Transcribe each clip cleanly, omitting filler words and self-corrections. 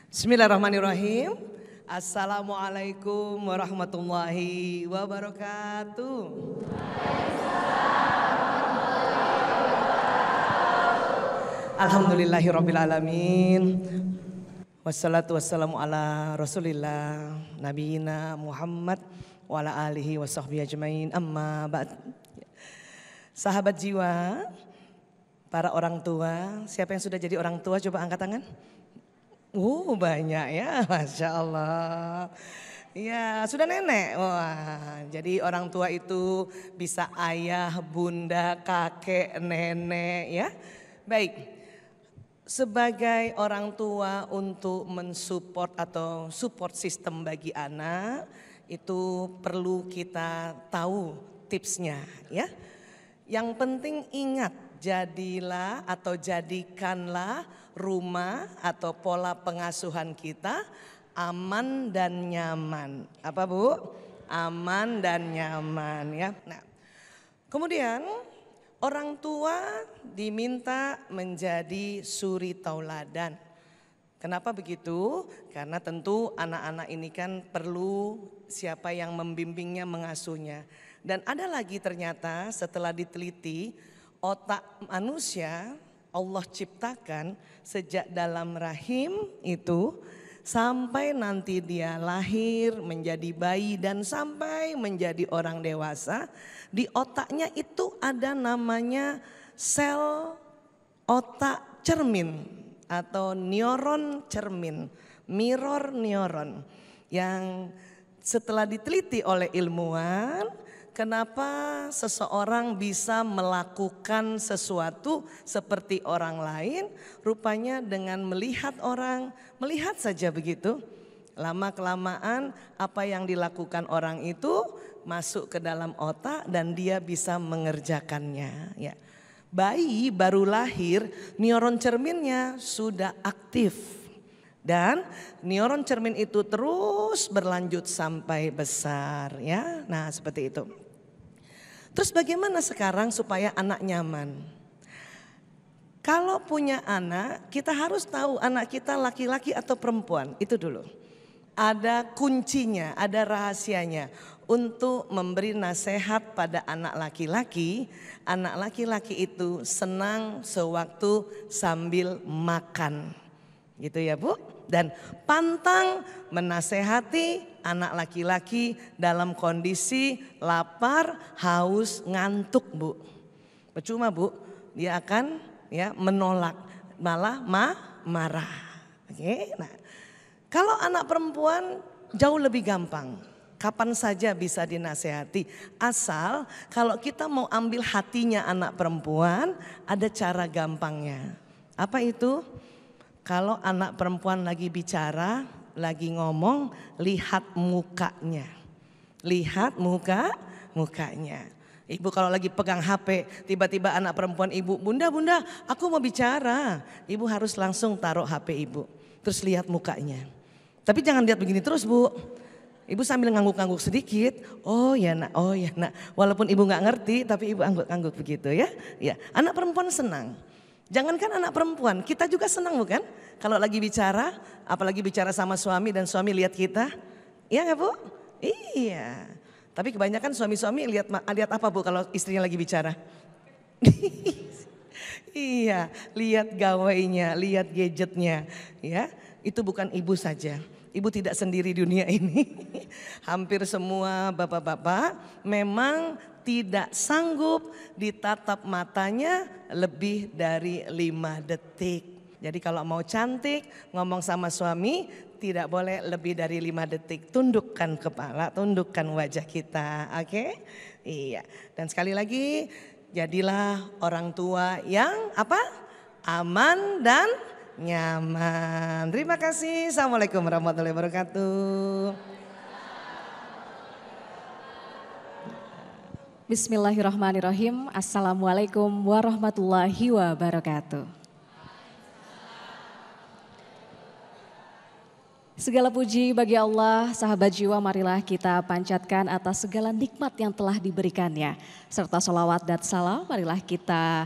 Bismillahirrahmanirrahim. Assalamualaikum warahmatullahi wabarakatuh. Alhamdulillahirabbil alamin. Wassalatu wassalamu ala Rasulillah nabiyina Muhammad wa ala alihi wa sahbihi ajmain. Amma ba'd. Sahabat jiwa, para orang tua, siapa yang sudah jadi orang tua coba angkat tangan? Banyak ya, Masya Allah. Ya, sudah nenek. Wah, jadi orang tua itu bisa ayah, bunda, kakek, nenek ya. Baik, sebagai orang tua untuk mensupport atau support sistem bagi anak, itu perlu kita tahu tipsnya ya. Yang penting ingat, jadilah atau jadikanlah rumah atau pola pengasuhan kita aman dan nyaman. Apa Bu? Aman dan nyaman ya. Nah, kemudian orang tua diminta menjadi suri tauladan. Kenapa begitu? Karena tentu anak-anak ini kan perlu siapa yang membimbingnya, mengasuhnya. Dan ada lagi ternyata setelah diteliti, otak manusia Allah ciptakan sejak dalam rahim itu sampai nanti dia lahir menjadi bayi dan sampai menjadi orang dewasa. Di otaknya itu ada namanya sel otak cermin atau neuron cermin, mirror neuron, yang setelah diteliti oleh ilmuwan, kenapa seseorang bisa melakukan sesuatu seperti orang lain? Rupanya dengan melihat orang, melihat saja begitu. Lama-kelamaan apa yang dilakukan orang itu masuk ke dalam otak dan dia bisa mengerjakannya. Ya. Bayi baru lahir, neuron cerminnya sudah aktif. Dan neuron cermin itu terus berlanjut sampai besar ya. Nah seperti itu. Terus bagaimana sekarang supaya anak nyaman? Kalau punya anak, kita harus tahu anak kita laki-laki atau perempuan, itu dulu. Ada kuncinya, ada rahasianya untuk memberi nasihat pada anak laki-laki. Anak laki-laki itu senang sewaktu sambil makan. Gitu ya Bu. Dan pantang menasehati anak laki-laki dalam kondisi lapar, haus, ngantuk Bu. Percuma Bu, dia akan ya menolak, malah marah. Oke, nah kalau anak perempuan jauh lebih gampang. Kapan saja bisa dinasehati. Asal kalau kita mau ambil hatinya anak perempuan, ada cara gampangnya. Apa itu? Kalau anak perempuan lagi bicara, lagi ngomong, lihat mukanya. Lihat mukanya. Ibu kalau lagi pegang HP, tiba-tiba anak perempuan ibu, bunda, aku mau bicara. Ibu harus langsung taruh HP ibu. Terus lihat mukanya. Tapi jangan lihat begini terus Bu. Ibu sambil ngangguk-ngangguk sedikit. Oh ya nak. Walaupun ibu gak ngerti, tapi ibu angguk-angguk begitu ya. Ya, anak perempuan senang. Jangankan anak perempuan, kita juga senang bukan? Kalau lagi bicara, apalagi bicara sama suami dan suami lihat kita. Iya gak Bu? Iya. Tapi kebanyakan suami-suami lihat apa Bu kalau istrinya lagi bicara? Iya, lihat gawainya, lihat gadgetnya. Ya, itu bukan ibu saja. Ibu tidak sendiri dunia ini. Hampir semua bapak-bapak memang tidak sanggup ditatap matanya lebih dari 5 detik. Jadi kalau mau cantik ngomong sama suami tidak boleh lebih dari 5 detik. Tundukkan kepala, tundukkan wajah kita. Oke? Iya. Dan sekali lagi jadilah orang tua yang apa? Aman dan nyaman. Terima kasih. Assalamualaikum warahmatullahi wabarakatuh. Bismillahirrahmanirrahim. Assalamualaikum warahmatullahi wabarakatuh. Segala puji bagi Allah, sahabat jiwa, marilah kita panjatkan atas segala nikmat yang telah diberikannya. Serta sholawat dan salam, marilah kita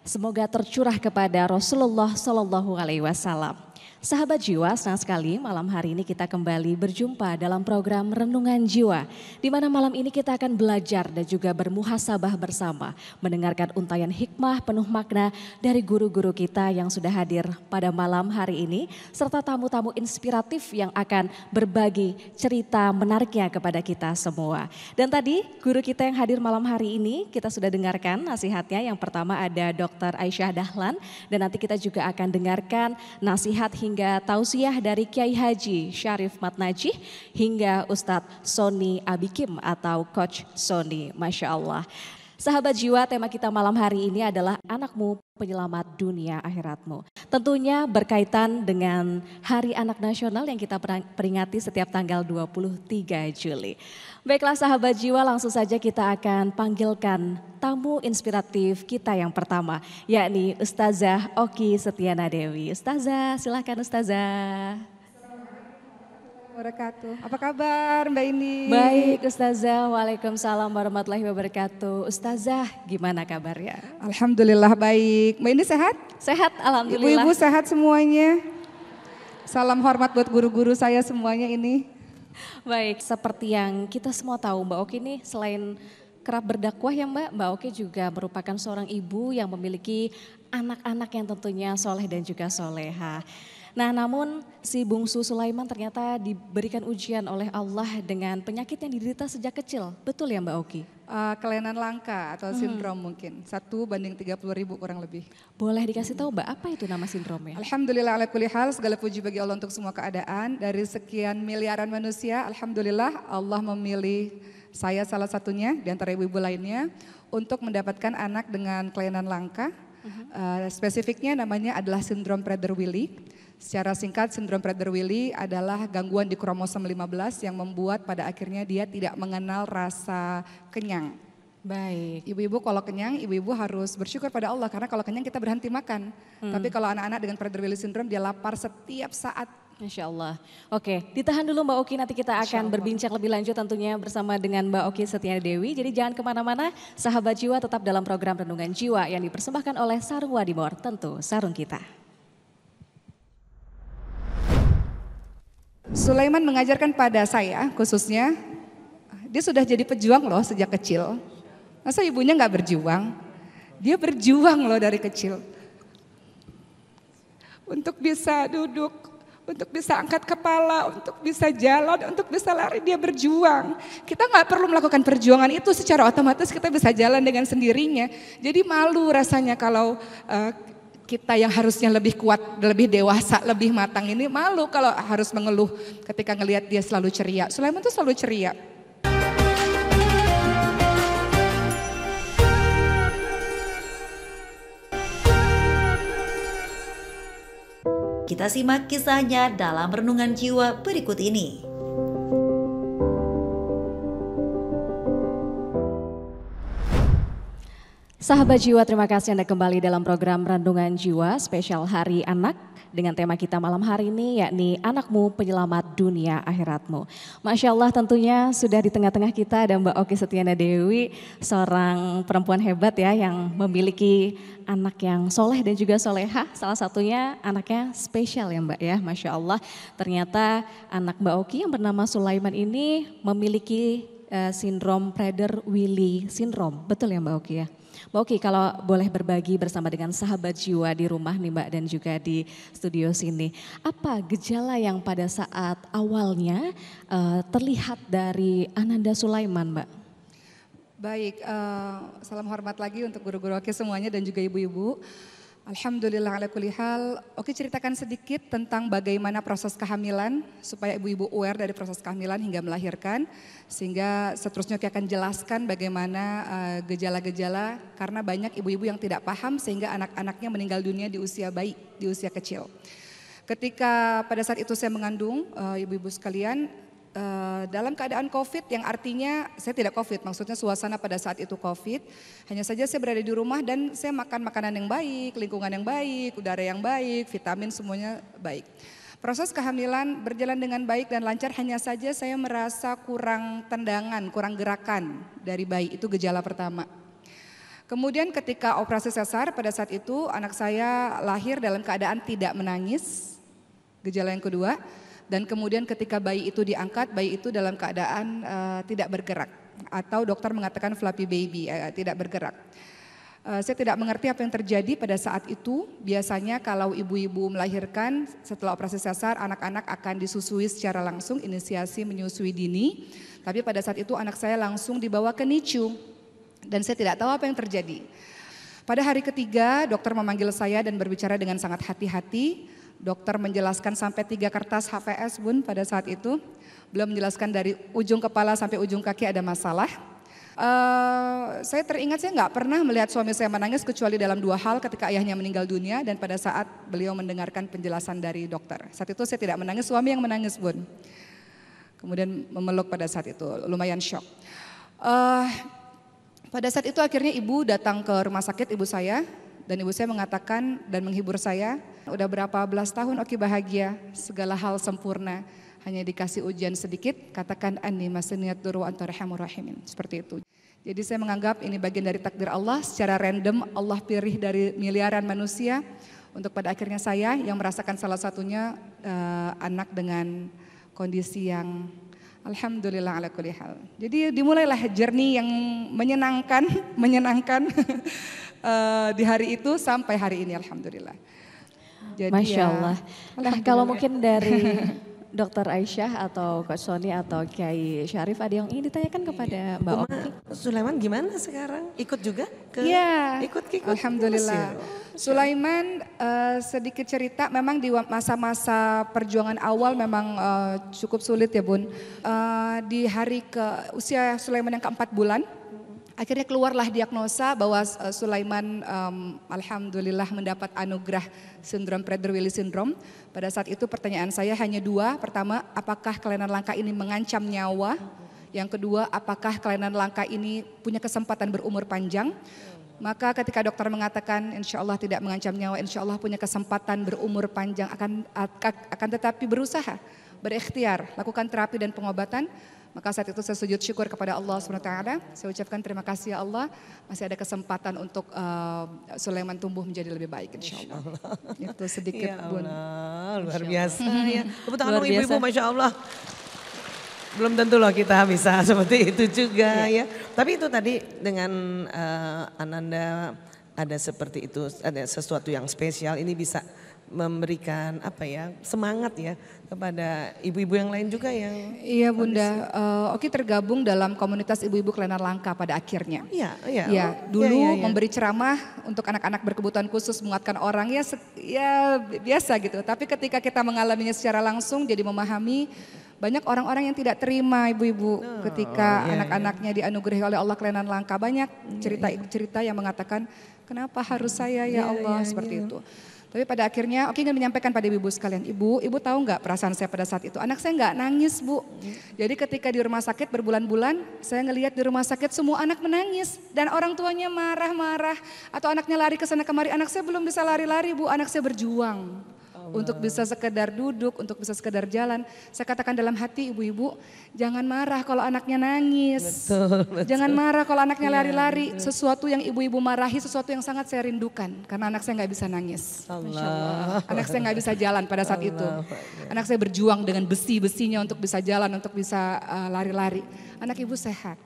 semoga tercurah kepada Rasulullah Sallallahu Alaihi Wasallam. Sahabat jiwa, senang sekali malam hari ini kita kembali berjumpa dalam program Renungan Jiwa. Di mana malam ini kita akan belajar dan juga bermuhasabah bersama. Mendengarkan untayan hikmah penuh makna dari guru-guru kita yang sudah hadir pada malam hari ini. Serta tamu-tamu inspiratif yang akan berbagi cerita menariknya kepada kita semua. Dan tadi guru kita yang hadir malam hari ini kita sudah dengarkan nasihatnya. Yang pertama ada Dr. Aisyah Dahlan. Dan nanti kita juga akan dengarkan nasihat hingga tausiah dari Kiai Haji Syarif Matnajih hingga Ustadz Sony Abikim atau Coach Sony, Masya Allah. Sahabat jiwa, tema kita malam hari ini adalah anakmu penyelamat dunia akhiratmu. Tentunya berkaitan dengan Hari Anak Nasional yang kita peringati setiap tanggal 23 Juli. Baiklah sahabat jiwa, langsung saja kita akan panggilkan tamu inspiratif kita yang pertama, yakni Ustazah Oki Setiana Dewi. Ustazah, silakan Ustazah. Wabarakatuh. Apa kabar Mbak Ini? Baik Ustazah, waalaikumsalam warahmatullahi wabarakatuh. Ustazah, gimana kabarnya? Alhamdulillah baik. Mbak Ini sehat? Sehat, alhamdulillah. Ibu-ibu sehat semuanya? Salam hormat buat guru-guru saya semuanya ini. Baik, seperti yang kita semua tahu Mbak Oki ini selain kerap berdakwah ya Mbak Oki juga merupakan seorang ibu yang memiliki anak-anak yang tentunya soleh dan juga soleha. Nah namun si bungsu Sulaiman ternyata diberikan ujian oleh Allah dengan penyakit yang diderita sejak kecil. Betul ya Mbak Oki? Kelainan langka atau sindrom mungkin. 1:30.000 kurang lebih. Boleh dikasih tahu Mbak apa itu nama sindromnya? Alhamdulillah ala kulli hal, segala puji bagi Allah untuk semua keadaan. Dari sekian miliaran manusia, alhamdulillah Allah memilih saya salah satunya di antara ibu-ibu lainnya untuk mendapatkan anak dengan kelainan langka. Spesifiknya namanya adalah sindrom Prader-Willi. Secara singkat, sindrom Prader-Willi adalah gangguan di kromosom 15 yang membuat pada akhirnya dia tidak mengenal rasa kenyang. Baik. Ibu-ibu kalau kenyang, ibu-ibu harus bersyukur pada Allah karena kalau kenyang kita berhenti makan. Tapi kalau anak-anak dengan Prader-Willi syndrome dia lapar setiap saat. Masya Allah. Oke, ditahan dulu Mbak Oki, nanti kita akan berbincang lebih lanjut tentunya bersama dengan Mbak Oki Setiana Dewi. Jadi jangan kemana-mana, sahabat jiwa tetap dalam program Renungan Jiwa yang dipersembahkan oleh Sarung Wadimor, tentu sarung kita. Sulaiman mengajarkan pada saya khususnya, dia sudah jadi pejuang loh sejak kecil. Masa ibunya gak berjuang? Dia berjuang loh dari kecil. Untuk bisa duduk, untuk bisa angkat kepala, untuk bisa jalan, untuk bisa lari, dia berjuang. Kita gak perlu melakukan perjuangan itu secara otomatis kita bisa jalan dengan sendirinya. Jadi malu rasanya kalau kita yang harusnya lebih kuat, lebih dewasa, lebih matang ini malu kalau harus mengeluh ketika ngelihat dia selalu ceria. Sulaiman tuh selalu ceria. Kita simak kisahnya dalam Renungan Jiwa berikut ini. Sahabat jiwa, terima kasih Anda kembali dalam program Renungan Jiwa spesial Hari Anak dengan tema kita malam hari ini yakni anakmu penyelamat dunia akhiratmu. Masya Allah tentunya sudah di tengah-tengah kita ada Mbak Oki Setiana Dewi, seorang perempuan hebat ya yang memiliki anak yang soleh dan juga soleha. Salah satunya anaknya spesial ya Mbak ya, Masya Allah. Ternyata anak Mbak Oki yang bernama Sulaiman ini memiliki sindrom Prader-Willi syndrome. Betul ya Mbak Oki ya? Mbak Oki kalau boleh berbagi bersama dengan sahabat jiwa di rumah nih Mbak dan juga di studio sini. Apa gejala yang pada saat awalnya terlihat dari Ananda Sulaiman Mbak? Baik, salam hormat lagi untuk guru-guru Oki semuanya dan juga ibu-ibu. Alhamdulillah ala kulli hal. Oki ceritakan sedikit tentang bagaimana proses kehamilan supaya ibu-ibu aware dari proses kehamilan hingga melahirkan. Sehingga seterusnya Oki akan jelaskan bagaimana gejala-gejala karena banyak ibu-ibu yang tidak paham sehingga anak-anaknya meninggal dunia di usia bayi, di usia kecil. Ketika pada saat itu saya mengandung ibu-ibu sekalian, dalam keadaan COVID yang artinya saya tidak COVID, maksudnya suasana pada saat itu COVID. Hanya saja saya berada di rumah dan saya makan makanan yang baik, lingkungan yang baik, udara yang baik, vitamin semuanya baik. Proses kehamilan berjalan dengan baik dan lancar, hanya saja saya merasa kurang tendangan, kurang gerakan dari bayi, itu gejala pertama. Kemudian ketika operasi sesar pada saat itu anak saya lahir dalam keadaan tidak menangis. gejala yang kedua. Dan kemudian ketika bayi itu diangkat, bayi itu dalam keadaan tidak bergerak. Atau dokter mengatakan fluffy baby, tidak bergerak. Saya tidak mengerti apa yang terjadi pada saat itu. Biasanya kalau ibu-ibu melahirkan setelah operasi sesar, anak-anak akan disusui secara langsung, inisiasi menyusui dini. Tapi pada saat itu anak saya langsung dibawa ke NICU. Dan saya tidak tahu apa yang terjadi. Pada hari ketiga, dokter memanggil saya dan berbicara dengan sangat hati-hati. Dokter menjelaskan sampai 3 kertas HVS Bun pada saat itu. Beliau menjelaskan dari ujung kepala sampai ujung kaki ada masalah. Saya teringat saya nggak pernah melihat suami saya menangis kecuali dalam 2 hal, ketika ayahnya meninggal dunia dan pada saat beliau mendengarkan penjelasan dari dokter. Saat itu saya tidak menangis, suami yang menangis Bun. Kemudian memeluk pada saat itu, lumayan shock. Pada saat itu akhirnya ibu datang ke rumah sakit, ibu saya. Dan ibu saya mengatakan dan menghibur saya, udah berapa belas tahun Oki bahagia, segala hal sempurna, hanya dikasih ujian sedikit, katakan anni masaniyad duru wa anta arhamur rahimin. Seperti itu. Jadi saya menganggap ini bagian dari takdir Allah, secara random Allah pilih dari miliaran manusia, untuk pada akhirnya saya yang merasakan salah satunya anak dengan kondisi yang alhamdulillah ala kulli hal. Jadi dimulailah journey yang menyenangkan di hari itu sampai hari ini alhamdulillah. Jadi Masya Allah. Nah kalau mungkin dari Dokter Aisyah atau Coach Sony atau Kiai Syarif ada yang ingin ditanyakan kepada Mbak Oki? Sulaiman gimana sekarang? Ikut juga? Iya, ikut. alhamdulillah. Sulaiman sedikit cerita, memang di masa-masa perjuangan awal memang cukup sulit ya Bun. Di hari usia Sulaiman yang ke-4 bulan, akhirnya keluarlah diagnosa bahwa Sulaiman alhamdulillah mendapat anugerah sindrom Prader-Willi syndrome. Pada saat itu pertanyaan saya hanya 2. Pertama, apakah kelainan langka ini mengancam nyawa? Yang kedua, apakah kelainan langka ini punya kesempatan berumur panjang? Maka ketika dokter mengatakan insya Allah tidak mengancam nyawa, insya Allah punya kesempatan berumur panjang, akan tetapi berusaha, berikhtiar, lakukan terapi dan pengobatan. Maka saat itu saya sujud syukur kepada Allah SWT. Saya ucapkan terima kasih ya Allah, masih ada kesempatan untuk Sulaiman tumbuh menjadi lebih baik insya Allah. Itu sedikit Ya Bun. Allah, luar biasa ya. Tepuk tangan dong ibu-ibu, Masya Allah. Belum tentu loh kita bisa seperti itu juga ya. Tapi itu tadi dengan Ananda ada seperti itu, ada sesuatu yang spesial, ini bisa memberikan semangat ya kepada ibu-ibu yang lain juga yang. Iya Bunda, Oki tergabung dalam komunitas ibu-ibu kelainan langka pada akhirnya. Iya. Dulu memberi ceramah untuk anak-anak berkebutuhan khusus, menguatkan orang ya biasa gitu. Tapi ketika kita mengalaminya secara langsung jadi memahami, banyak orang-orang yang tidak terima ibu-ibu ketika anak-anaknya dianugerahi oleh Allah kelainan langka. Banyak cerita-cerita yang mengatakan kenapa harus saya ya Allah seperti itu. Tapi pada akhirnya Oki ingin menyampaikan pada ibu-ibu sekalian, ibu tahu nggak perasaan saya pada saat itu? Anak saya nggak nangis Bu. Jadi ketika di rumah sakit berbulan-bulan, saya ngelihat di rumah sakit semua anak menangis. Dan orang tuanya marah-marah atau anaknya lari ke sana kemari. Anak saya belum bisa lari-lari Bu, anak saya berjuang. Untuk bisa sekedar duduk, untuk bisa sekedar jalan. Saya katakan dalam hati ibu-ibu, jangan marah kalau anaknya nangis. Betul. Jangan marah kalau anaknya lari-lari. Sesuatu yang ibu-ibu marahi, sesuatu yang sangat saya rindukan. Karena anak saya nggak bisa nangis. Anak saya nggak bisa jalan pada saat itu. Anak saya berjuang dengan besi-besinya untuk bisa jalan, untuk bisa lari-lari. Anak ibu sehat.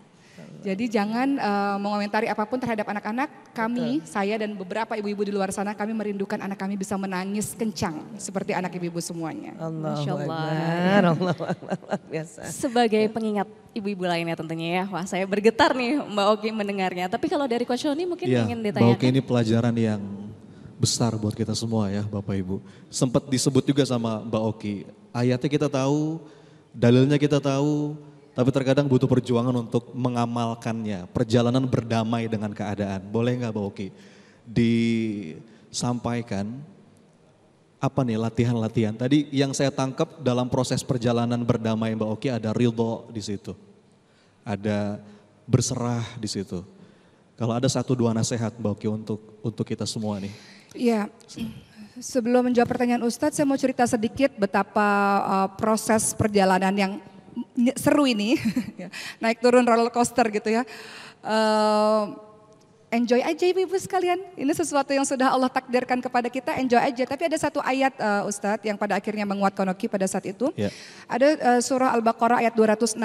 Jadi jangan mengomentari apapun terhadap anak-anak. Kami, saya dan beberapa ibu-ibu di luar sana, kami merindukan anak kami bisa menangis kencang seperti anak ibu-ibu semuanya. Masya Allah. Allah biasa. Sebagai pengingat ibu-ibu lainnya tentunya ya. Wah saya bergetar nih Mbak Oki mendengarnya. Tapi kalau dari Coach Sony mungkin ingin ditanyakan. Mbak Oki ini pelajaran yang besar buat kita semua ya Bapak Ibu. Sempat disebut juga sama Mbak Oki. Ayatnya kita tahu, dalilnya kita tahu, tapi terkadang butuh perjuangan untuk mengamalkannya. Perjalanan berdamai dengan keadaan. Boleh nggak Mbak Oki disampaikan apa nih latihan-latihan? Tadi yang saya tangkap dalam proses perjalanan berdamai Mbak Oki ada ridho di situ. Ada berserah di situ. Kalau ada 1-2 nasihat Mbak Oki untuk kita semua nih. Iya, sebelum menjawab pertanyaan Ustadz, saya mau cerita sedikit betapa proses perjalanan yang seru ini, naik turun roller coaster gitu ya. enjoy aja ibu-ibu sekalian. Ini sesuatu yang sudah Allah takdirkan kepada kita, enjoy aja. Tapi ada satu ayat Ustadz yang pada akhirnya menguatkan Oki pada saat itu. Ya. Ada surah Al-Baqarah ayat 216.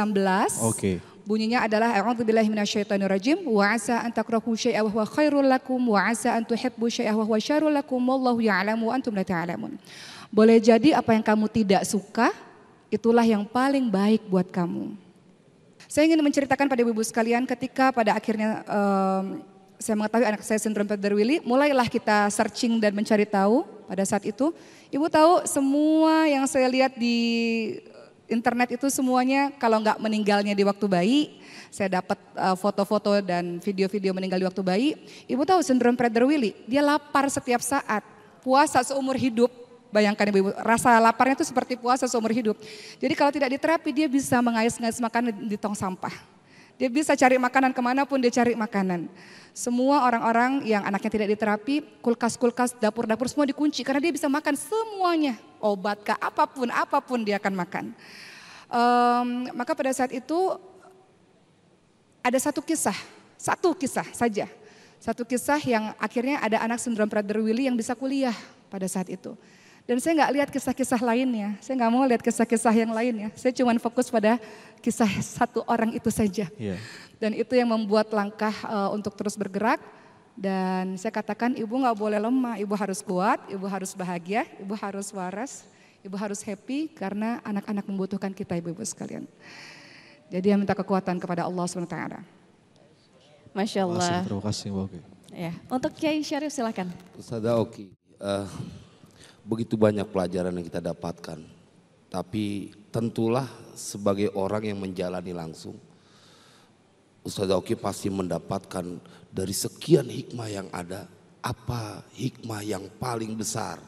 Oke. Bunyinya adalah a'udzubillahi minasyaitonirrajim wa 'asa an takrahu syai'an wa huwa khairul lakum wa 'asa an tuhibbu syai'an wa huwa syarrul lakum wallahu ya'lamu wa antum la ta'lamun. Boleh jadi apa yang kamu tidak suka itulah yang paling baik buat kamu. Saya ingin menceritakan pada ibu-ibu sekalian ketika pada akhirnya saya mengetahui anak saya sindrom Prader-Willi, mulailah kita searching dan mencari tahu pada saat itu. Ibu tahu semua yang saya lihat di internet itu semuanya kalau nggak meninggalnya di waktu bayi, saya dapat foto-foto dan video-video meninggal di waktu bayi. Ibu tahu sindrom Prader-Willi, dia lapar setiap saat, puasa seumur hidup. Bayangkan ibu-ibu, rasa laparnya itu seperti puasa seumur hidup. Jadi kalau tidak diterapi dia bisa mengais-ngais makanan di tong sampah. Dia bisa cari makanan kemanapun dia cari makanan. Semua orang-orang yang anaknya tidak diterapi, kulkas-kulkas, dapur-dapur semua dikunci karena dia bisa makan semuanya. Obat kah, apapun dia akan makan. Maka pada saat itu ada satu kisah saja. Satu kisah yang akhirnya ada anak sindrom Prader-Willi yang bisa kuliah pada saat itu. Dan saya nggak lihat kisah-kisah lainnya, saya nggak mau lihat kisah-kisah yang lainnya. Saya cuma fokus pada kisah satu orang itu saja. Yeah. Dan itu yang membuat langkah untuk terus bergerak. Dan saya katakan ibu nggak boleh lemah, ibu harus kuat, ibu harus bahagia, ibu harus waras, ibu harus happy karena anak-anak membutuhkan kita ibu-ibu sekalian. Jadi yang minta kekuatan kepada Allah SWT. Masya Allah. Terima kasih Mbak Oki. Ya, untuk Kiai Syarif silakan. Ustazah Oki, begitu banyak pelajaran yang kita dapatkan. Tapi tentulah sebagai orang yang menjalani langsung, Ustazah Oki pasti mendapatkan dari sekian hikmah yang ada, apa hikmah yang paling besar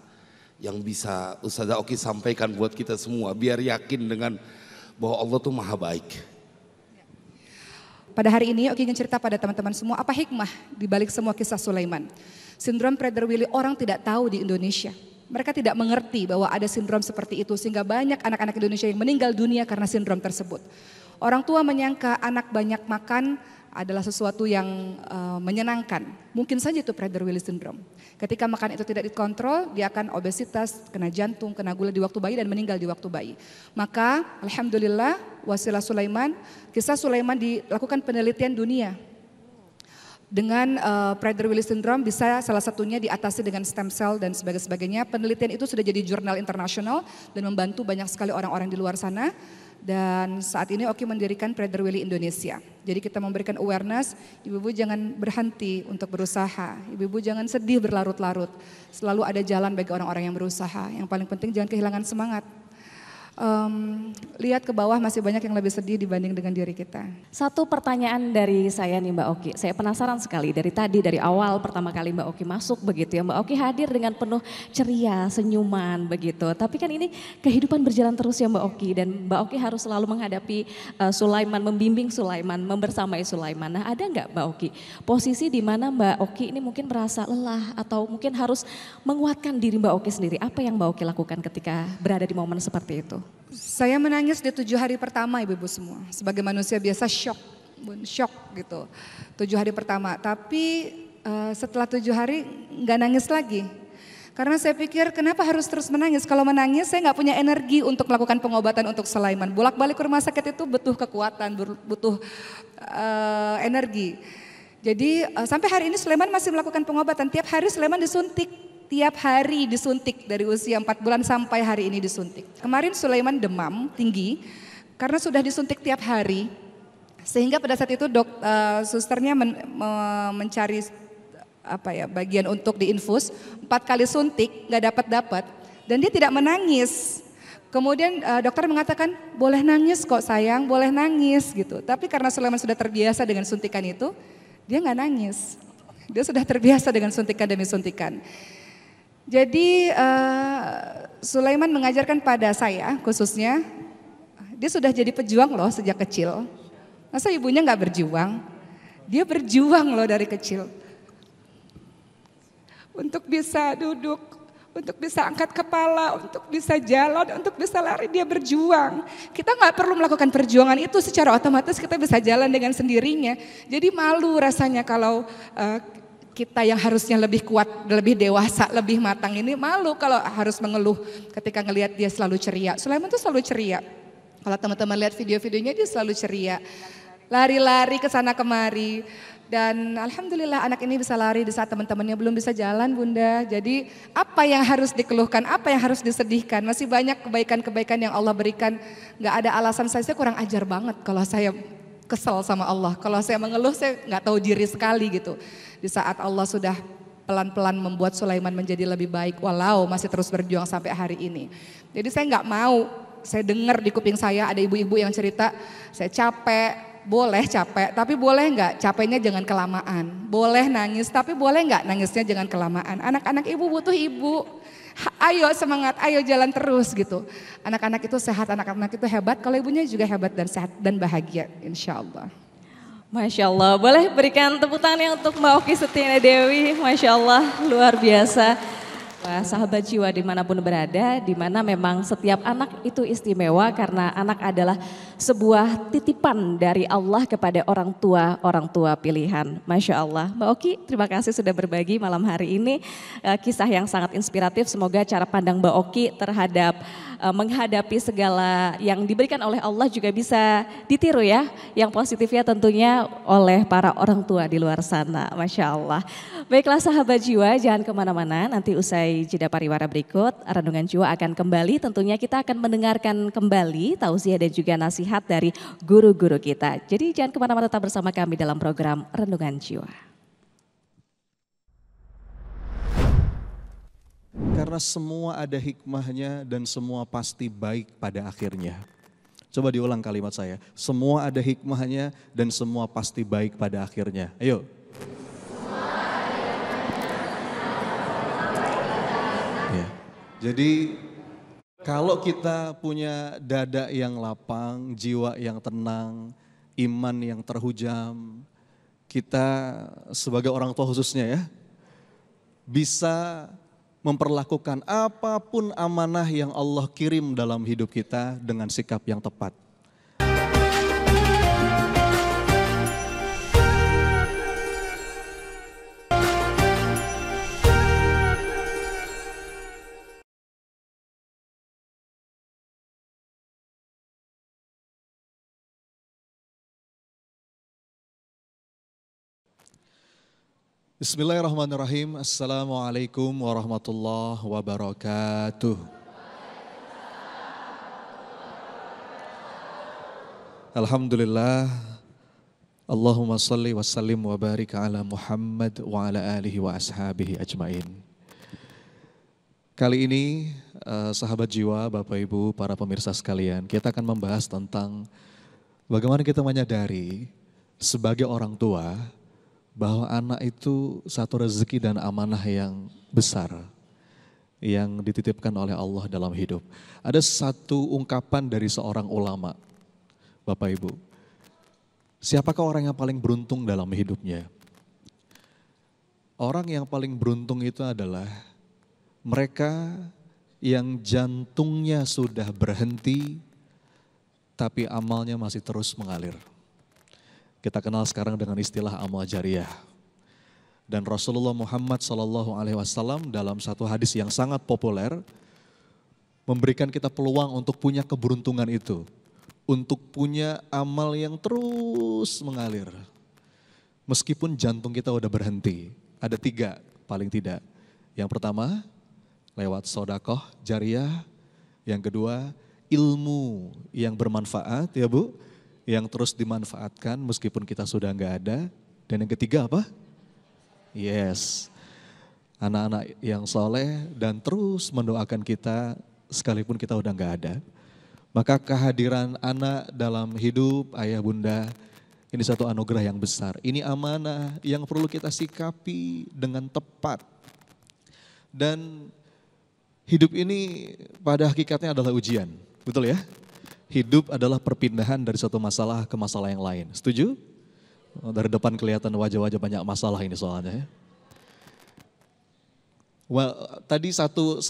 yang bisa Ustazah Oki sampaikan buat kita semua biar yakin dengan bahwa Allah tuh maha baik. Pada hari ini Oki ingin cerita pada teman-teman semua apa hikmah di balik semua kisah Sulaiman. Sindrom Prader-Willi orang tidak tahu di Indonesia. Mereka tidak mengerti bahwa ada sindrom seperti itu sehingga banyak anak-anak Indonesia yang meninggal dunia karena sindrom tersebut. Orang tua menyangka anak banyak makan adalah sesuatu yang menyenangkan. Mungkin saja itu Prader-Willi syndrome. Ketika makan itu tidak dikontrol, dia akan obesitas, kena jantung, kena gula di waktu bayi dan meninggal di waktu bayi. Maka alhamdulillah wasilah Sulaiman, kisah Sulaiman dilakukan penelitian dunia. Dengan Prader-Willi syndrome bisa salah satunya diatasi dengan stem cell dan sebagainya. Penelitian itu sudah jadi jurnal internasional dan membantu banyak sekali orang-orang di luar sana. Dan saat ini Oki mendirikan Prader-Willi Indonesia. Jadi kita memberikan awareness, ibu-ibu jangan berhenti untuk berusaha. Ibu-ibu jangan sedih berlarut-larut. Selalu ada jalan bagi orang-orang yang berusaha. Yang paling penting jangan kehilangan semangat. Lihat ke bawah masih banyak yang lebih sedih dibanding dengan diri kita. Satu pertanyaan dari saya nih Mbak Oki, saya penasaran sekali dari tadi dari awal pertama kali Mbak Oki masuk begitu ya, Mbak Oki hadir dengan penuh ceria, senyuman begitu. Tapi kan ini kehidupan berjalan terus ya Mbak Oki dan Mbak Oki harus selalu menghadapi Sulaiman, membimbing Sulaiman, membersamai Sulaiman. Nah ada nggak Mbak Oki posisi di mana Mbak Oki ini mungkin merasa lelah atau mungkin harus menguatkan diri Mbak Oki sendiri? Apa yang Mbak Oki lakukan ketika berada di momen seperti itu? Saya menangis di 7 hari pertama ibu-ibu semua. Sebagai manusia biasa shock gitu. 7 hari pertama. Tapi setelah 7 hari nggak nangis lagi. Karena saya pikir kenapa harus terus menangis. Kalau menangis saya nggak punya energi untuk melakukan pengobatan untuk Sulaiman. Bolak-balik ke rumah sakit itu butuh kekuatan, butuh energi. Jadi sampai hari ini Sulaiman masih melakukan pengobatan. Tiap hari Sulaiman disuntik. Tiap hari disuntik dari usia 4 bulan sampai hari ini disuntik. Kemarin Sulaiman demam tinggi karena sudah disuntik tiap hari. Sehingga pada saat itu susternya mencari bagian untuk diinfus. 4 kali suntik nggak dapat dan dia tidak menangis. Kemudian dokter mengatakan boleh nangis kok sayang, boleh nangis gitu. Tapi karena Sulaiman sudah terbiasa dengan suntikan itu, dia nggak nangis. Dia sudah terbiasa dengan suntikan demi suntikan. Jadi Sulaiman mengajarkan pada saya khususnya, dia sudah jadi pejuang loh sejak kecil. Masa ibunya nggak berjuang? Dia berjuang loh dari kecil. Untuk bisa duduk, untuk bisa angkat kepala, untuk bisa jalan, untuk bisa lari, dia berjuang. Kita nggak perlu melakukan perjuangan itu secara otomatis kita bisa jalan dengan sendirinya. Jadi malu rasanya kalau kita yang harusnya lebih kuat, lebih dewasa, lebih matang ini malu kalau harus mengeluh ketika ngelihat dia selalu ceria. Sulaiman tuh selalu ceria. Kalau teman-teman lihat video-videonya dia selalu ceria. Lari-lari ke sana kemari. Dan alhamdulillah anak ini bisa lari di saat teman-temannya belum bisa jalan, Bunda. Jadi apa yang harus dikeluhkan, apa yang harus disedihkan? Masih banyak kebaikan-kebaikan yang Allah berikan. Gak ada alasan saya kurang ajar banget kalau saya kesel sama Allah. Kalau saya mengeluh saya gak tahu diri sekali gitu. Di saat Allah sudah pelan-pelan membuat Sulaiman menjadi lebih baik, walau masih terus berjuang sampai hari ini. Jadi saya gak mau, saya dengar di kuping saya ada ibu-ibu yang cerita, saya capek. Boleh capek, tapi boleh nggak capeknya jangan kelamaan. Boleh nangis, tapi boleh nggak nangisnya jangan kelamaan. Anak-anak ibu butuh ibu. Ayo semangat, ayo jalan terus gitu. Anak-anak itu sehat, anak-anak itu hebat. Kalau ibunya juga hebat dan sehat dan bahagia, insya Allah. Masya Allah, boleh berikan tepuk tangan untuk Mbak Oki Setiana Dewi. Masya Allah, luar biasa. Wah, sahabat jiwa dimanapun berada, dimana memang setiap anak itu istimewa karena anak adalah sebuah titipan dari Allah kepada orang tua pilihan. Masya Allah. Mbak Oki, terima kasih sudah berbagi malam hari ini. Kisah yang sangat inspiratif, semoga cara pandang Mbak Oki terhadap menghadapi segala yang diberikan oleh Allah juga bisa ditiru ya. Yang positifnya tentunya oleh para orang tua di luar sana. Masya Allah. Baiklah sahabat jiwa, jangan kemana-mana, nanti usai jeda pariwara berikut, Renungan Jiwa akan kembali, tentunya kita akan mendengarkan kembali tausiah dan juga nasihat dari guru-guru kita. Jadi jangan kemana-mana, tetap bersama kami dalam program Renungan Jiwa. Karena semua ada hikmahnya dan semua pasti baik pada akhirnya. Coba diulang kalimat saya, semua ada hikmahnya dan semua pasti baik pada akhirnya. Ayo. Jadi kalau kita punya dada yang lapang, jiwa yang tenang, iman yang terhujam, kita sebagai orang tua khususnya ya, bisa memperlakukan apapun amanah yang Allah kirim dalam hidup kita dengan sikap yang tepat. Bismillahirrahmanirrahim. Assalamualaikum warahmatullahi wabarakatuh. Alhamdulillah. Allahumma salli wa sallim wa barik ala Muhammad wa ala alihi wa ashabihi ajmain. Kali ini sahabat jiwa, Bapak Ibu, para pemirsa sekalian, kita akan membahas tentang bagaimana kita menyadari sebagai orang tua bahwa anak itu satu rezeki dan amanah yang besar yang dititipkan oleh Allah dalam hidup. Ada satu ungkapan dari seorang ulama, Bapak Ibu. Siapakah orang yang paling beruntung dalam hidupnya? Orang yang paling beruntung itu adalah mereka yang jantungnya sudah berhenti tapi amalnya masih terus mengalir. Kita kenal sekarang dengan istilah amal jariyah. Dan Rasulullah Muhammad SAW dalam satu hadis yang sangat populer memberikan kita peluang untuk punya keberuntungan itu. Untuk punya amal yang terus mengalir. Meskipun jantung kita udah berhenti. Ada 3 paling tidak. Yang pertama lewat sodakoh jariyah. Yang kedua ilmu yang bermanfaat ya Bu. Yang terus dimanfaatkan meskipun kita sudah nggak ada. Dan yang ketiga apa? Yes, anak-anak yang soleh dan terus mendoakan kita sekalipun kita udah nggak ada. Maka kehadiran anak dalam hidup ayah bunda ini satu anugerah yang besar. Ini amanah yang perlu kita sikapi dengan tepat. Dan hidup ini pada hakikatnya adalah ujian, betul ya? Hidup adalah perpindahan dari satu masalah ke masalah yang lain. Setuju? Dari depan kelihatan wajah-wajah banyak masalah ini soalnya ya. Tadi satu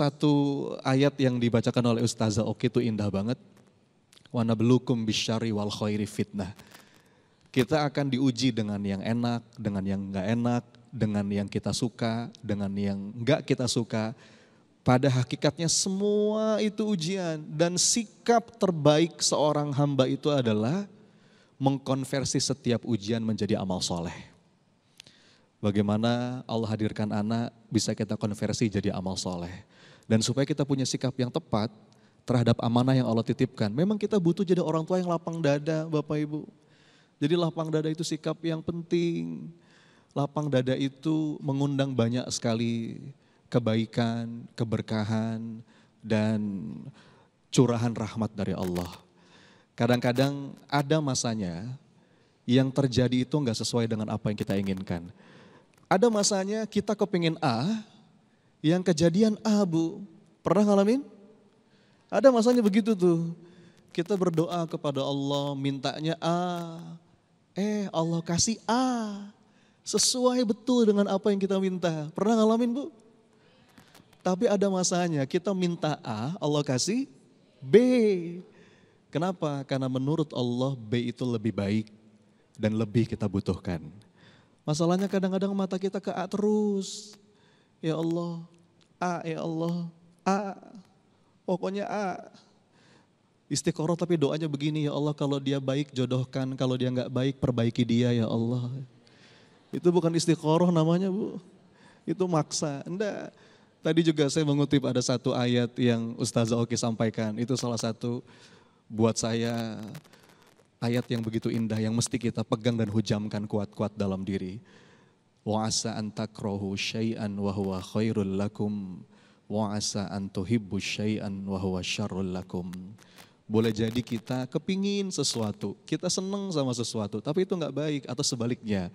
ayat yang dibacakan oleh Ustazah Oki itu indah banget. Wa nabluukum bisyarri wal khairi fitnah. Kita akan diuji dengan yang enak, dengan yang enggak enak, dengan yang kita suka, dengan yang enggak kita suka. Pada hakikatnya semua itu ujian, dan sikap terbaik seorang hamba itu adalah mengkonversi setiap ujian menjadi amal soleh. Bagaimana Allah hadirkan anak bisa kita konversi jadi amal soleh. Dan supaya kita punya sikap yang tepat terhadap amanah yang Allah titipkan. Memang kita butuh jadi orang tua yang lapang dada Bapak Ibu. Jadi lapang dada itu sikap yang penting. Lapang dada itu mengundang banyak sekali kebaikan, keberkahan, dan curahan rahmat dari Allah. Kadang-kadang ada masanya yang terjadi itu enggak sesuai dengan apa yang kita inginkan. Ada masanya kita kepingin A, yang kejadian A Bu. Pernah ngalamin? Ada masanya begitu tuh. Kita berdoa kepada Allah, mintanya A. Allah kasih A. Sesuai betul dengan apa yang kita minta. Pernah ngalamin Bu? Tapi ada masanya kita minta A, Allah kasih B. Kenapa? Karena menurut Allah B itu lebih baik dan lebih kita butuhkan. Masalahnya kadang-kadang mata kita ke A terus. Ya Allah, A, ya Allah, A. Pokoknya A. Istiqoroh tapi doanya begini, ya Allah kalau dia baik jodohkan, kalau dia enggak baik perbaiki dia ya Allah. Itu bukan istiqoroh namanya Bu. Itu maksa. Enggak. Tadi juga saya mengutip ada satu ayat yang Ustazah Oki sampaikan. Itu salah satu buat saya ayat yang begitu indah yang mesti kita pegang dan hujamkan kuat-kuat dalam diri. Wa asa an takrahu syai'an wa huwa khairul lakum wa asa an tuhibbu syai'an wa huwa syarrul lakum. Boleh jadi kita kepingin sesuatu, kita seneng sama sesuatu, tapi itu enggak baik, atau sebaliknya.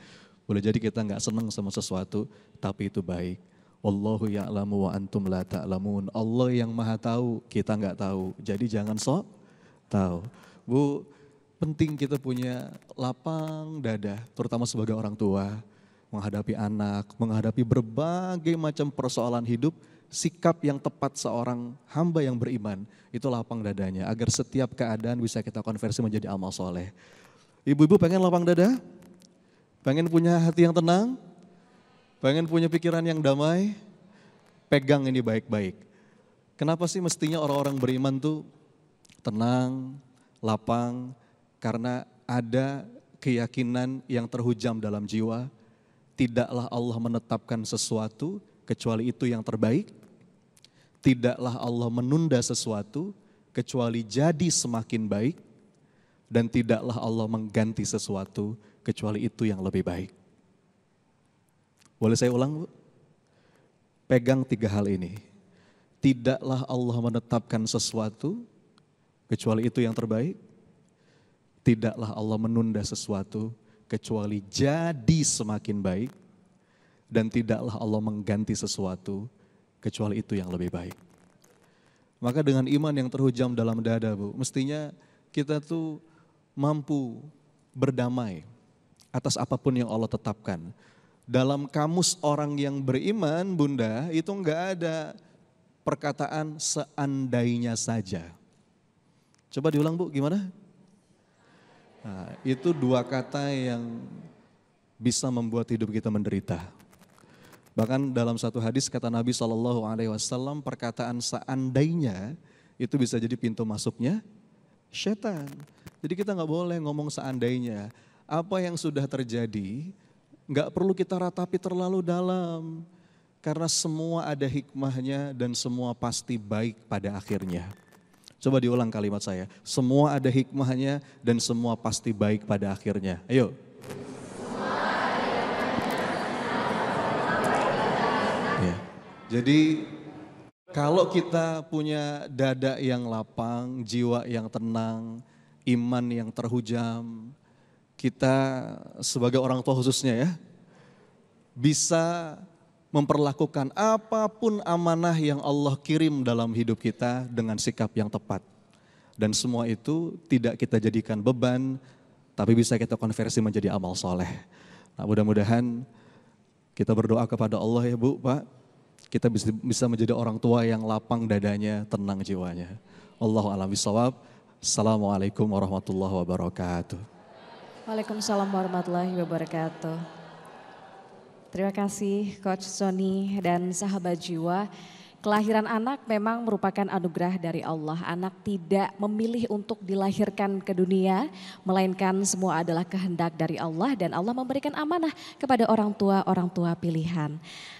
Boleh jadi kita enggak seneng sama sesuatu, tapi itu baik. Wallahu ya'lamu wa antum la ta'lamun. Allah yang maha tahu, kita enggak tahu. Jadi jangan sok tahu. Bu, penting kita punya lapang dada, terutama sebagai orang tua, menghadapi anak, menghadapi berbagai macam persoalan hidup, sikap yang tepat seorang hamba yang beriman, itu lapang dadanya, agar setiap keadaan bisa kita konversi menjadi amal soleh. Ibu-ibu pengen lapang dada? Pengen punya hati yang tenang? Pengen punya pikiran yang damai? Pegang ini baik-baik. Kenapa sih mestinya orang-orang beriman tuh tenang, lapang? Karena ada keyakinan yang terhujam dalam jiwa, tidaklah Allah menetapkan sesuatu kecuali itu yang terbaik, tidaklah Allah menunda sesuatu kecuali jadi semakin baik, dan tidaklah Allah mengganti sesuatu kecuali itu yang lebih baik. Boleh saya ulang Bu? Pegang 3 hal ini. Tidaklah Allah menetapkan sesuatu kecuali itu yang terbaik. Tidaklah Allah menunda sesuatu kecuali jadi semakin baik, dan tidaklah Allah mengganti sesuatu kecuali itu yang lebih baik. Maka dengan iman yang terhujam dalam dada Bu, mestinya kita tuh mampu berdamai atas apapun yang Allah tetapkan. Dalam kamus orang yang beriman Bunda, itu enggak ada perkataan seandainya saja. Coba diulang Bu, gimana? Nah, itu 2 kata yang bisa membuat hidup kita menderita. Bahkan dalam satu hadis kata Nabi SAW, perkataan seandainya itu bisa jadi pintu masuknya setan. Jadi kita nggak boleh ngomong seandainya. Apa yang sudah terjadi nggak perlu kita ratapi terlalu dalam, karena semua ada hikmahnya dan semua pasti baik pada akhirnya. Coba diulang kalimat saya. Semua ada hikmahnya dan semua pasti baik pada akhirnya. Ayo. Ya. Jadi kalau kita punya dada yang lapang, jiwa yang tenang, iman yang terhujam, kita sebagai orang tua khususnya ya, bisa memperlakukan apapun amanah yang Allah kirim dalam hidup kita dengan sikap yang tepat. Dan semua itu tidak kita jadikan beban, tapi bisa kita konversi menjadi amal soleh. Nah, mudah-mudahan kita berdoa kepada Allah ya Bu, Pak. kita bisa menjadi orang tua yang lapang dadanya, tenang jiwanya. Allahu a'lam bishawab. Assalamualaikum warahmatullahi wabarakatuh. Waalaikumsalam warahmatullahi wabarakatuh. Terima kasih Coach Sony dan sahabat jiwa. Kelahiran anak memang merupakan anugerah dari Allah. Anak tidak memilih untuk dilahirkan ke dunia, melainkan semua adalah kehendak dari Allah dan Allah memberikan amanah kepada orang tua pilihan.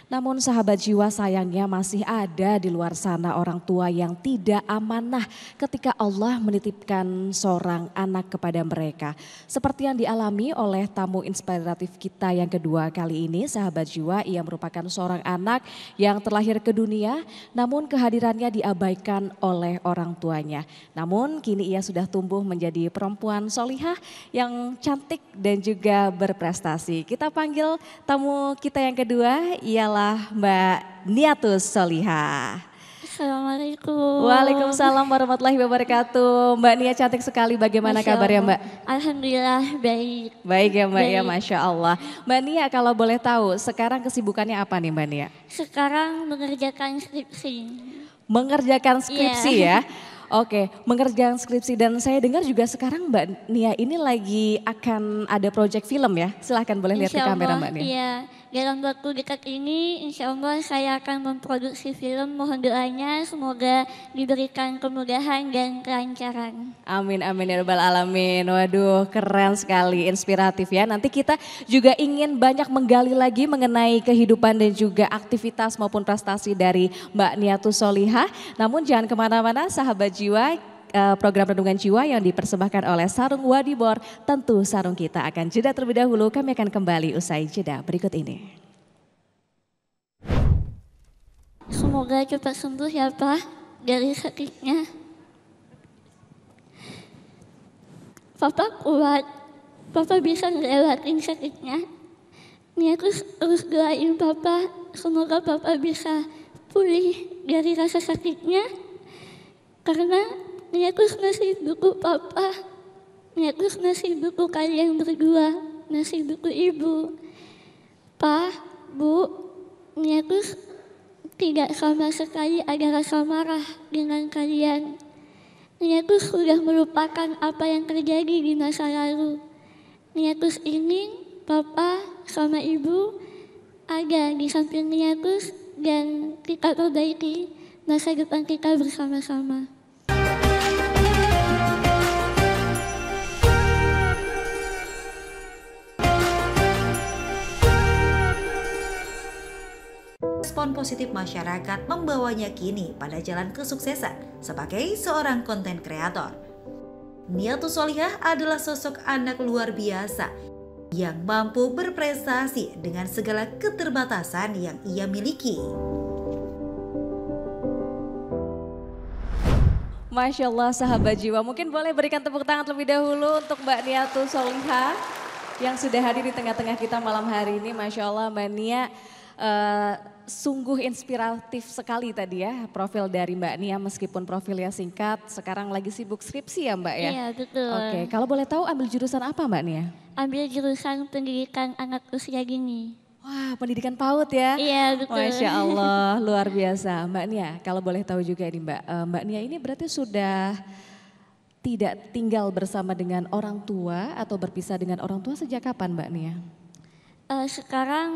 Namun sahabat jiwa, sayangnya masih ada di luar sana orang tua yang tidak amanah ketika Allah menitipkan seorang anak kepada mereka. Seperti yang dialami oleh tamu inspiratif kita yang kedua kali ini, sahabat jiwa, ia merupakan seorang anak yang terlahir ke dunia namun kehadirannya diabaikan oleh orang tuanya. Namun kini ia sudah tumbuh menjadi perempuan solihah yang cantik dan juga berprestasi. Kita panggil tamu kita yang kedua, ialah Mbak Niatus Solihah. Assalamualaikum. Waalaikumsalam warahmatullahi wabarakatuh. Mbak Nia cantik sekali, bagaimana kabarnya Mbak? Alhamdulillah baik. Baik ya Mbak Baik. ya, Masya Allah. Mbak Nia kalau boleh tahu sekarang kesibukannya apa nih Mbak Nia? Sekarang mengerjakan skripsi. Mengerjakan skripsi Iya. ya. Oke, mengerjakan skripsi dan saya dengar juga sekarang Mbak Nia ini lagi akan ada proyek film ya. Silahkan boleh lihat ke Insya kamera Allah, Mbak Nia. Iya, dalam waktu dekat ini insya Allah saya akan memproduksi film. Mohon doanya semoga diberikan kemudahan dan kelancaran. Amin amin ya rabbal alamin. Waduh, keren sekali, inspiratif ya. Nanti kita juga ingin banyak menggali lagi mengenai kehidupan dan juga aktivitas maupun prestasi dari Mbak Niatus Solihah. Namun jangan kemana-mana sahabat jiwa, program Renungan Jiwa yang dipersembahkan oleh Sarung Wadibor. Tentu sarung kita akan jeda terlebih dahulu, kami akan kembali usai jeda berikut ini. Semoga cepat sembuh ya Pak dari sakitnya. Papa kuat, Papa bisa ngelewatin sakitnya. Ini aku terus doain Papa, semoga Papa bisa pulih dari rasa sakitnya. Karena ini aku ngasih buku Papa, ini aku ngasih buku kalian berdua, ngasih buku Ibu. Pak, Bu, ini aku tidak sama sekali ada rasa marah dengan kalian. Ini aku sudah melupakan apa yang terjadi di masa lalu. Ini aku ingin Papa sama Ibu ada di samping Niatus dan kita perbaiki masa depan kita bersama-sama. Respon positif masyarakat membawanya kini pada jalan kesuksesan sebagai seorang konten kreator. Niatus Solihah adalah sosok anak luar biasa yang mampu berprestasi dengan segala keterbatasan yang ia miliki. Masya Allah sahabat jiwa, mungkin boleh berikan tepuk tangan terlebih dahulu untuk Mbak Niatus Solihah yang sudah hadir di tengah-tengah kita malam hari ini. Masya Allah Mbak Nia, sungguh inspiratif sekali tadi ya profil dari Mbak Nia, meskipun profilnya singkat, sekarang lagi sibuk skripsi ya Mbak ya? Iya betul. Oke, kalau boleh tahu ambil jurusan apa Mbak Nia? Ambil jurusan pendidikan anak usia dini. Wah, pendidikan PAUD ya? Iya betul. Masya Allah, luar biasa. Mbak Nia, kalau boleh tahu juga ini Mbak Nia ini berarti sudah tidak tinggal bersama dengan orang tua atau berpisah dengan orang tua sejak kapan Mbak Nia? Sekarang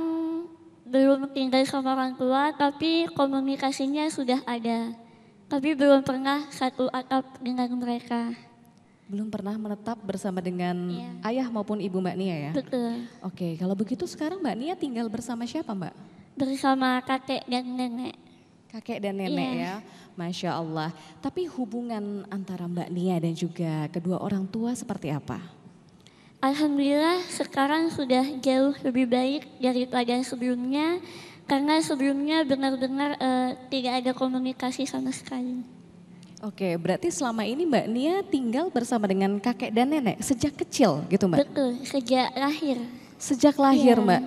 belum tinggal sama orang tua, tapi komunikasinya sudah ada. Tapi belum pernah satu atap dengan mereka. Belum pernah menetap bersama dengan ayah maupun ibu Mbak Nia ya? Betul. Oke, kalau begitu sekarang Mbak Nia tinggal bersama siapa Mbak? Bersama kakek dan nenek. Kakek dan nenek ya, Masya Allah. Tapi hubungan antara Mbak Nia dan juga kedua orang tua seperti apa? Alhamdulillah sekarang sudah jauh lebih baik daripada sebelumnya. Karena sebelumnya benar-benar tidak ada komunikasi sama sekali. Oke, berarti selama ini Mbak Nia tinggal bersama dengan kakek dan nenek sejak kecil gitu Mbak? Betul, sejak lahir. Sejak lahir Iya. Mbak?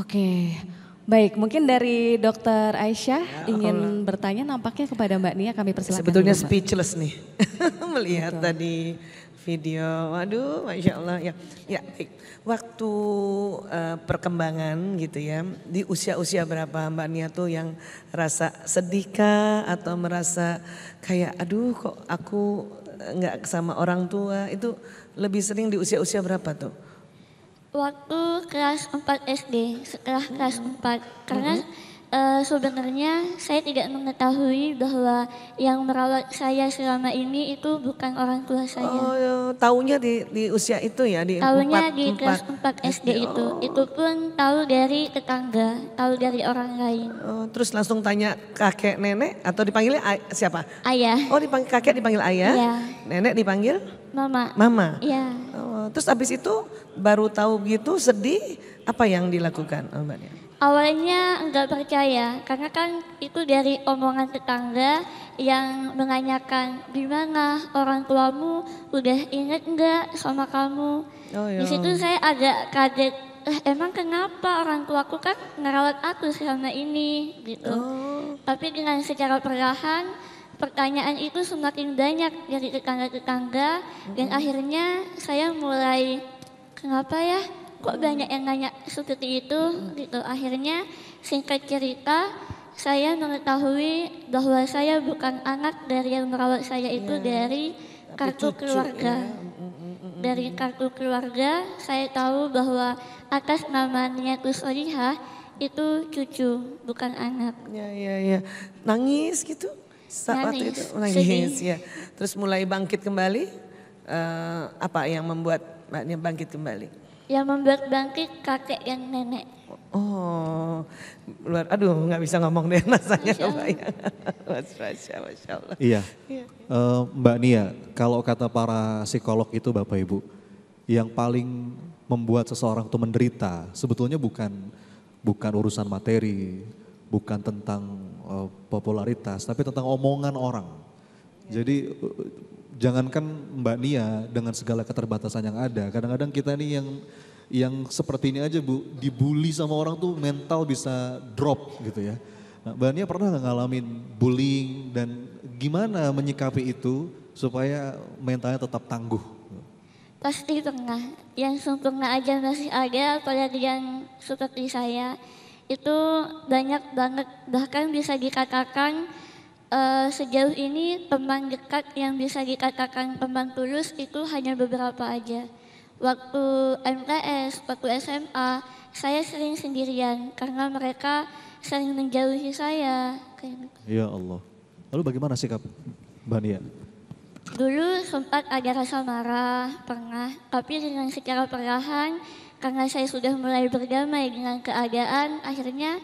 Oke, baik mungkin dari Dokter Aisyah ingin bertanya nampaknya kepada Mbak Nia, kami persilakan. Sebetulnya dulu, Mbak. speechless nih melihat tadi video. Waduh, Masya Allah ya. Ya, baik. Waktu perkembangan gitu ya, di usia-usia berapa Mbak Nia tuh yang rasa sedih atau merasa kayak aduh kok aku nggak sama orang tua, itu lebih sering di usia-usia berapa tuh? Waktu kelas 4 SD, setelah kelas 4. Karena sebenarnya saya tidak mengetahui bahwa yang merawat saya selama ini itu bukan orang tua saya. Oh, taunya di usia itu ya, di Tahunya di 4 kelas 4 SD itu. Itu pun tahu dari tetangga, tahu dari orang lain. Oh, terus langsung tanya kakek nenek atau dipanggilnya siapa? Ayah, Oh, dipanggil kakek dipanggil ayah, Iya. nenek dipanggil mama. mama. Iya. Oh, terus abis itu baru tahu gitu sedih, apa yang dilakukan Mbak Nia? Awalnya enggak percaya karena kan itu dari omongan tetangga yang menanyakan gimana orang tuamu udah inget enggak sama kamu. Oh, Di iya. situ saya agak kaget. Emang kenapa orang tuaku kan ngerawat aku selama ini gitu. Tapi dengan secara perlahan pertanyaan itu semakin banyak dari tetangga-tetangga dan akhirnya saya mulai kenapa ya? Kok banyak yang nanya seperti itu gitu. Akhirnya singkat cerita saya mengetahui bahwa saya bukan anak dari yang merawat saya itu dari kartu keluarga. Dari kartu keluarga saya tahu bahwa atas nama Niatus Solihah itu cucu bukan anak. Ya. Nangis gitu? Saat waktu Nangis, itu nangis sedih. ya. Terus mulai bangkit kembali, apa yang membuat Mbak Nia bangkit kembali? Yang membuat bangkit kakek dan nenek. Oh, luar, aduh nggak bisa ngomong deh rasanya Masya Allah. kebayang. Masya Allah. Iya. Mbak Nia, kalau kata para psikolog itu Bapak Ibu, yang paling membuat seseorang itu menderita sebetulnya bukan urusan materi, bukan tentang popularitas, tapi tentang omongan orang. Jadi jangankan Mbak Nia dengan segala keterbatasan yang ada, kadang-kadang kita nih yang seperti ini aja Bu, dibully sama orang tuh mental bisa drop gitu ya. Nah, Mbak Nia pernah nggak ngalamin bullying dan gimana menyikapi itu supaya mentalnya tetap tangguh? Pasti pernah. Yang sempurna aja masih ada, apalagi yang seperti saya. Itu banyak banget, bahkan bisa dikatakan sejauh ini teman dekat yang bisa dikatakan teman tulus itu hanya beberapa aja. Waktu MTS, waktu SMA, saya sering sendirian karena mereka sering menjauhi saya. Kayak gitu. Ya Allah. Lalu bagaimana sikap Mbak Nia? Dulu sempat ada rasa marah, pernah, tapi dengan secara perlahan karena saya sudah mulai berdamai dengan keadaan, akhirnya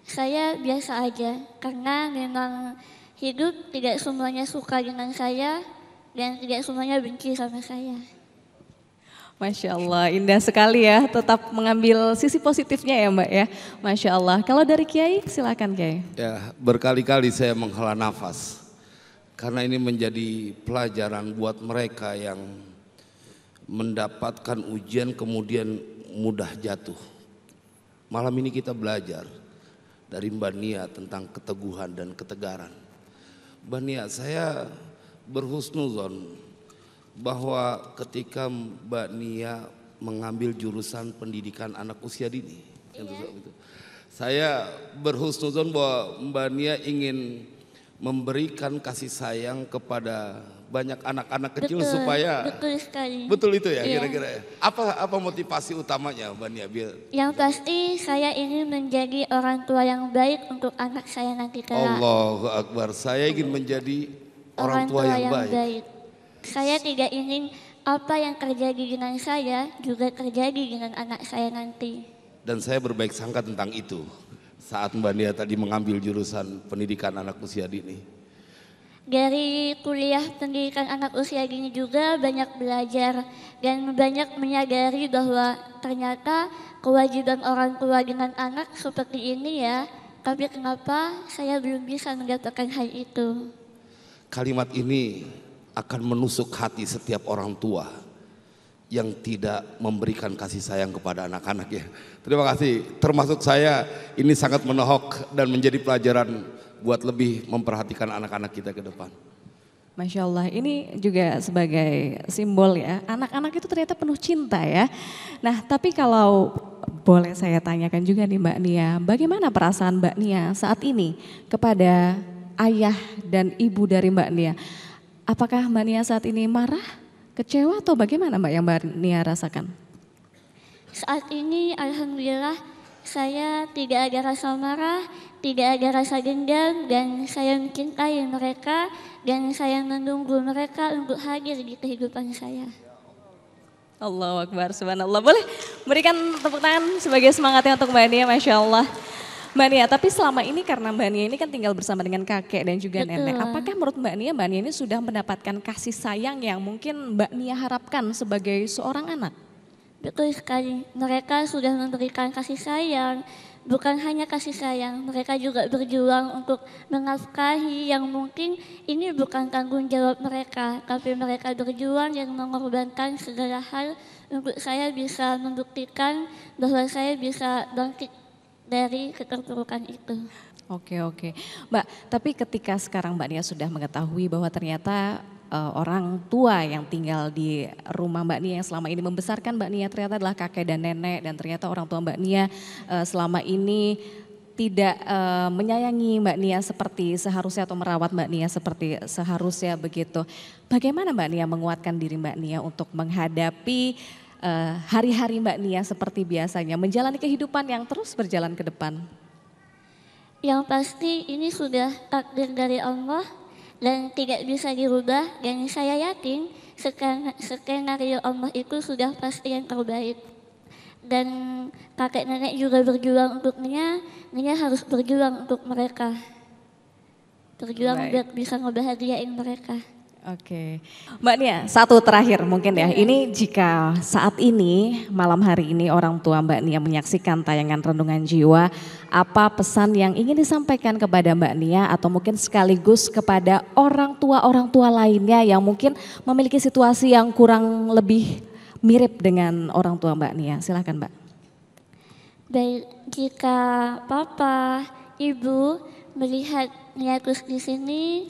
saya biasa aja karena memang hidup tidak semuanya suka dengan saya dan tidak semuanya benci sama saya. Masya Allah, indah sekali ya, tetap mengambil sisi positifnya ya Mbak ya. Masya Allah, kalau dari Kiai silakan Kiai. Ya, berkali-kali saya menghela nafas. Karena ini menjadi pelajaran buat mereka yang mendapatkan ujian kemudian mudah jatuh. Malam ini kita belajar dari Mbak Nia tentang keteguhan dan ketegaran. Mbak Nia, saya berhusnuzon bahwa ketika Mbak Nia mengambil jurusan pendidikan anak usia dini, saya berhusnuzon bahwa Mbak Nia ingin memberikan kasih sayang kepada banyak anak-anak kecil supaya betul sekali. betul itu ya Iya. kira-kira ya. Apa motivasi utamanya Mbak Nia biar Yang pasti saya ingin menjadi orang tua yang baik untuk anak saya nanti kelak. Allahu Akbar, saya ingin menjadi orang tua yang baik. Saya tidak ingin apa yang terjadi dengan saya juga terjadi dengan anak saya nanti. Dan saya berbaik sangka tentang itu saat Mbak Nia tadi mengambil jurusan pendidikan anak usia dini. Dari kuliah pendidikan anak usia dini juga banyak belajar dan banyak menyadari bahwa ternyata kewajiban orang tua dengan anak seperti ini ya. Tapi kenapa saya belum bisa mendapatkan hal itu? Kalimat ini akan menusuk hati setiap orang tua yang tidak memberikan kasih sayang kepada anak-anak ya. Terima kasih, termasuk saya ini sangat menohok dan menjadi pelajaran buat lebih memperhatikan anak-anak kita ke depan. Masya Allah, ini juga sebagai simbol ya, anak-anak itu ternyata penuh cinta ya. Nah tapi kalau boleh saya tanyakan juga nih Mbak Nia, bagaimana perasaan Mbak Nia saat ini kepada ayah dan ibu dari Mbak Nia? Apakah Mbak Nia saat ini marah, kecewa atau bagaimana Mbak yang Mbak Nia rasakan? Saat ini alhamdulillah saya tidak ada rasa marah, tidak ada rasa dendam, dan saya mencintai mereka dan saya menunggu mereka untuk hadir di kehidupan saya. Allahu Akbar, subhanallah. Boleh berikan tepuk tangan sebagai semangatnya untuk Mbak Nia, Masya Allah. Mbak Nia, tapi selama ini karena Mbak Nia ini kan tinggal bersama dengan kakek dan juga nenek. Apakah menurut Mbak Nia ini sudah mendapatkan kasih sayang yang mungkin Mbak Nia harapkan sebagai seorang anak? Betul sekali, mereka sudah memberikan kasih sayang, bukan hanya kasih sayang, mereka juga berjuang untuk menafkahi yang mungkin ini bukan tanggung jawab mereka, tapi mereka berjuang dan mengorbankan segala hal untuk saya bisa membuktikan bahwa saya bisa bangkit dari keterpurukan itu. Oke. Mbak, tapi ketika sekarang Mbak Nia sudah mengetahui bahwa ternyata orang tua yang tinggal di rumah Mbak Nia yang selama ini membesarkan Mbak Nia ternyata adalah kakek dan nenek, dan ternyata orang tua Mbak Nia selama ini tidak menyayangi Mbak Nia seperti seharusnya atau merawat Mbak Nia seperti seharusnya begitu. Bagaimana Mbak Nia menguatkan diri Mbak Nia untuk menghadapi hari-hari Mbak Nia seperti biasanya, menjalani kehidupan yang terus berjalan ke depan? Yang pasti ini sudah takdir dari Allah dan tidak bisa dirubah, dan saya yakin skenario Allah itu sudah pasti yang terbaik. Dan kakek nenek juga berjuang untuk Nia harus berjuang untuk mereka. Berjuang biar bisa ngebahagiain mereka. Oke, Mbak Nia, satu terakhir mungkin ya. Ini jika saat ini, malam hari ini orang tua Mbak Nia menyaksikan tayangan Renungan Jiwa, apa pesan yang ingin disampaikan kepada Mbak Nia atau mungkin sekaligus kepada orang tua lainnya yang mungkin memiliki situasi yang kurang lebih mirip dengan orang tua Mbak Nia? Silakan Mbak. Baik, jika Papa, Ibu melihat Nia terus di sini,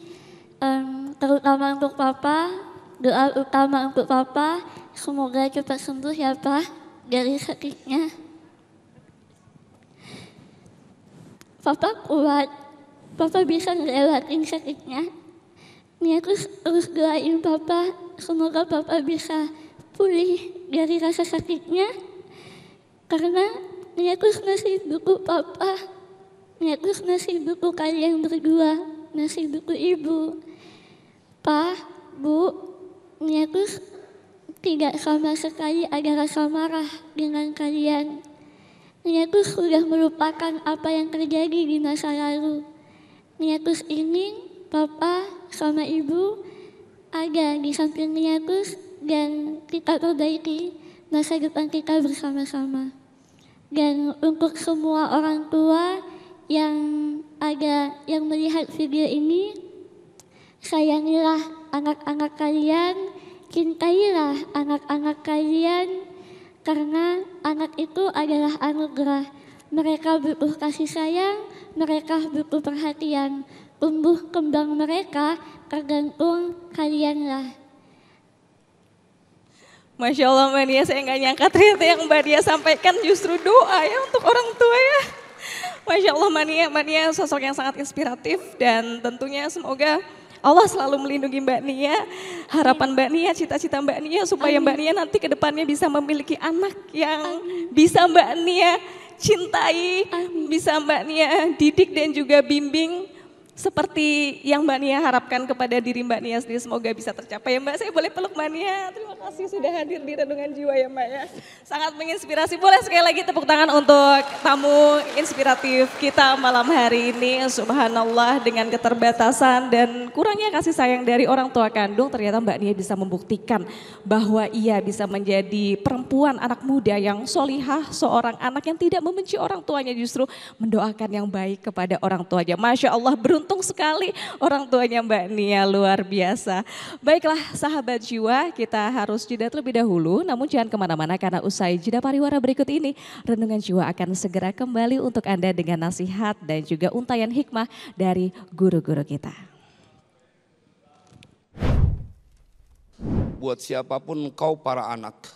terutama untuk Papa, doa utama untuk Papa, semoga cepat sembuh ya Pak dari sakitnya. Papa kuat, Papa bisa ngelewatin sakitnya. Nia terus doain Papa, semoga Papa bisa pulih dari rasa sakitnya. Karena Nia terus ngasih buku Papa, Nia terus ngasih buku kalian berdua, ngasih buku Ibu. Pak, Bu, Nia terus tidak sama sekali ada rasa marah dengan kalian. Nia terus sudah melupakan apa yang terjadi di masa lalu. Nia terus ingin Papa sama Ibu ada di samping Nia terus dan kita perbaiki masa depan kita bersama-sama. Dan untuk semua orang tua yang melihat video ini, sayangilah anak-anak kalian, cintailah anak-anak kalian, karena anak itu adalah anugerah. Mereka butuh kasih sayang, mereka butuh perhatian. Tumbuh kembang mereka tergantung kalianlah. Masya Allah Mbak Nia, saya nggak nyangka ternyata yang Mbak Nia sampaikan justru doa ya untuk orang tua ya. Masya Allah Mbak Nia sosok yang sangat inspiratif, dan tentunya semoga Allah selalu melindungi Mbak Nia, harapan Mbak Nia, cita-cita Mbak Nia supaya Mbak Nia nanti ke depannya bisa memiliki anak yang bisa Mbak Nia cintai, bisa Mbak Nia didik dan juga bimbing seperti yang Mbak Nia harapkan kepada diri Mbak Nia sendiri. Semoga bisa tercapai ya Mbak. Saya boleh peluk Mbak Nia. Terima kasih sudah hadir di Renungan Jiwa ya Mbak ya. Sangat menginspirasi. Boleh sekali lagi tepuk tangan untuk tamu inspiratif kita malam hari ini. Subhanallah, dengan keterbatasan dan kurangnya kasih sayang dari orang tua kandung, ternyata Mbak Nia bisa membuktikan bahwa ia bisa menjadi perempuan anak muda yang solihah, seorang anak yang tidak membenci orang tuanya, justru mendoakan yang baik kepada orang tuanya. Masya Allah, beruntung sekali orang tuanya Mbak Nia, luar biasa. Baiklah sahabat jiwa, kita harus jeda terlebih dahulu, namun jangan kemana-mana karena usai jeda pariwara berikut ini, Renungan Jiwa akan segera kembali untuk Anda dengan nasihat dan juga untayan hikmah dari guru-guru kita. Buat siapapun kau para anak,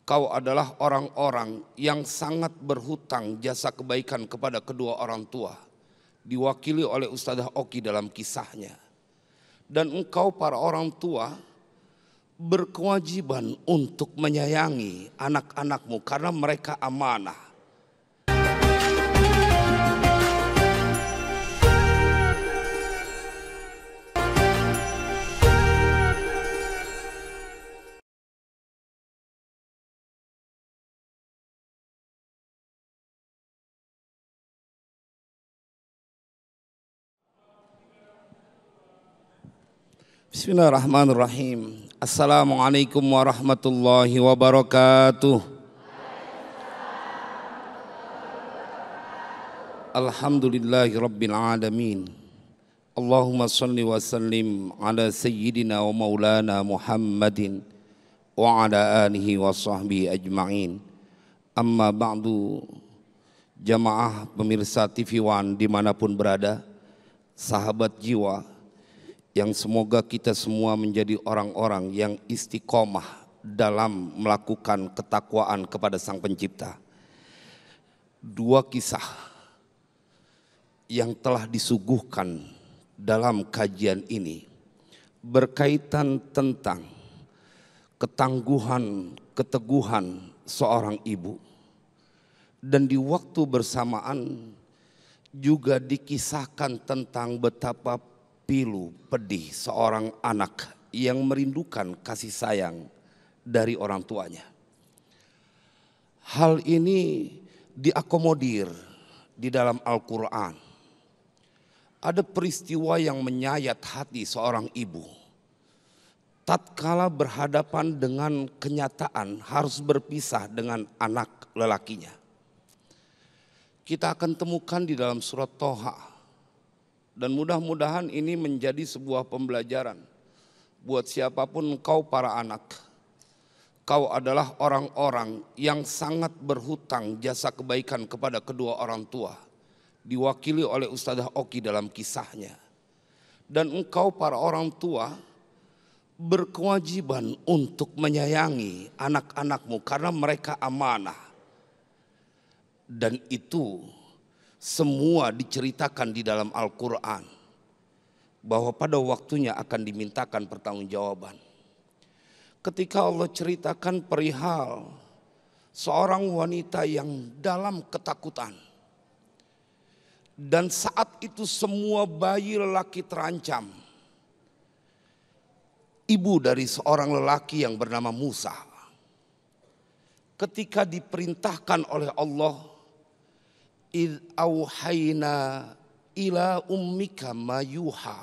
kau adalah orang-orang yang sangat berhutang jasa kebaikan kepada kedua orang tua, diwakili oleh Ustadzah Oki dalam kisahnya. Dan engkau para orang tua berkewajiban untuk menyayangi anak-anakmu karena mereka amanah. Bismillahirrahmanirrahim. Assalamualaikum warahmatullahi wabarakatuh. Alhamdulillahi rabbil alamin. Allahumma salli wa sallim ala sayyidina wa maulana Muhammadin wa ala alihi wa sahbihi ajma'in. Amma ba'du, jamaah pemirsa TV One dimanapun berada, sahabat jiwa, yang semoga kita semua menjadi orang-orang yang istiqomah dalam melakukan ketakwaan kepada Sang Pencipta. Dua kisah yang telah disuguhkan dalam kajian ini berkaitan tentang ketangguhan, keteguhan seorang ibu, dan di waktu bersamaan juga dikisahkan tentang betapa pilu, pedih seorang anak yang merindukan kasih sayang dari orang tuanya. Hal ini diakomodir di dalam Al-Quran. Ada peristiwa yang menyayat hati seorang ibu. Tatkala berhadapan dengan kenyataan harus berpisah dengan anak lelakinya. Kita akan temukan di dalam surat Toha. Dan mudah-mudahan ini menjadi sebuah pembelajaran buat siapapun kau para anak. Kau adalah orang-orang yang sangat berhutang jasa kebaikan kepada kedua orang tua, diwakili oleh Ustadzah Oki dalam kisahnya. Dan engkau para orang tua berkewajiban untuk menyayangi anak-anakmu karena mereka amanah. Dan itu semua diceritakan di dalam Al-Quran, bahwa pada waktunya akan dimintakan pertanggungjawaban. Ketika Allah ceritakan perihal seorang wanita yang dalam ketakutan, dan saat itu semua bayi lelaki terancam. Ibu dari seorang lelaki yang bernama Musa, ketika diperintahkan oleh Allah, "Idh auhayna ila ummika ma yuha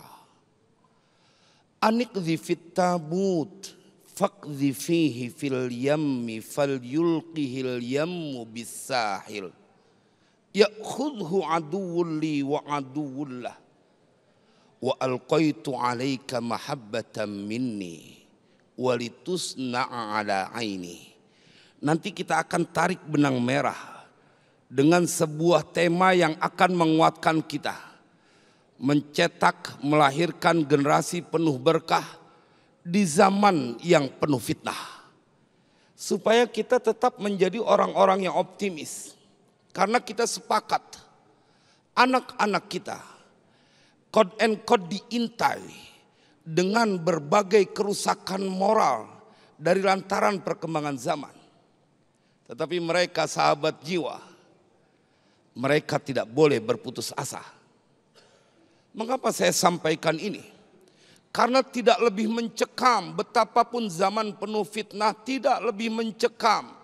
anikdhi fit tabut faqdhi fihi fil yammi falyulqihil yammu bisahil ya'khudhu aduwwun li wa aduwwun lah wa alqaitu alaika mahabbatan minni walitusna'a ala aini." Nanti kita akan tarik benang merah dengan sebuah tema yang akan menguatkan kita, mencetak, melahirkan generasi penuh berkah di zaman yang penuh fitnah, supaya kita tetap menjadi orang-orang yang optimis. Karena kita sepakat anak-anak kita quote and quote diintai dengan berbagai kerusakan moral dari lantaran perkembangan zaman. Tetapi mereka sahabat jiwa, mereka tidak boleh berputus asa. Mengapa saya sampaikan ini? Karena tidak lebih mencekam, betapapun zaman penuh fitnah, tidak lebih mencekam.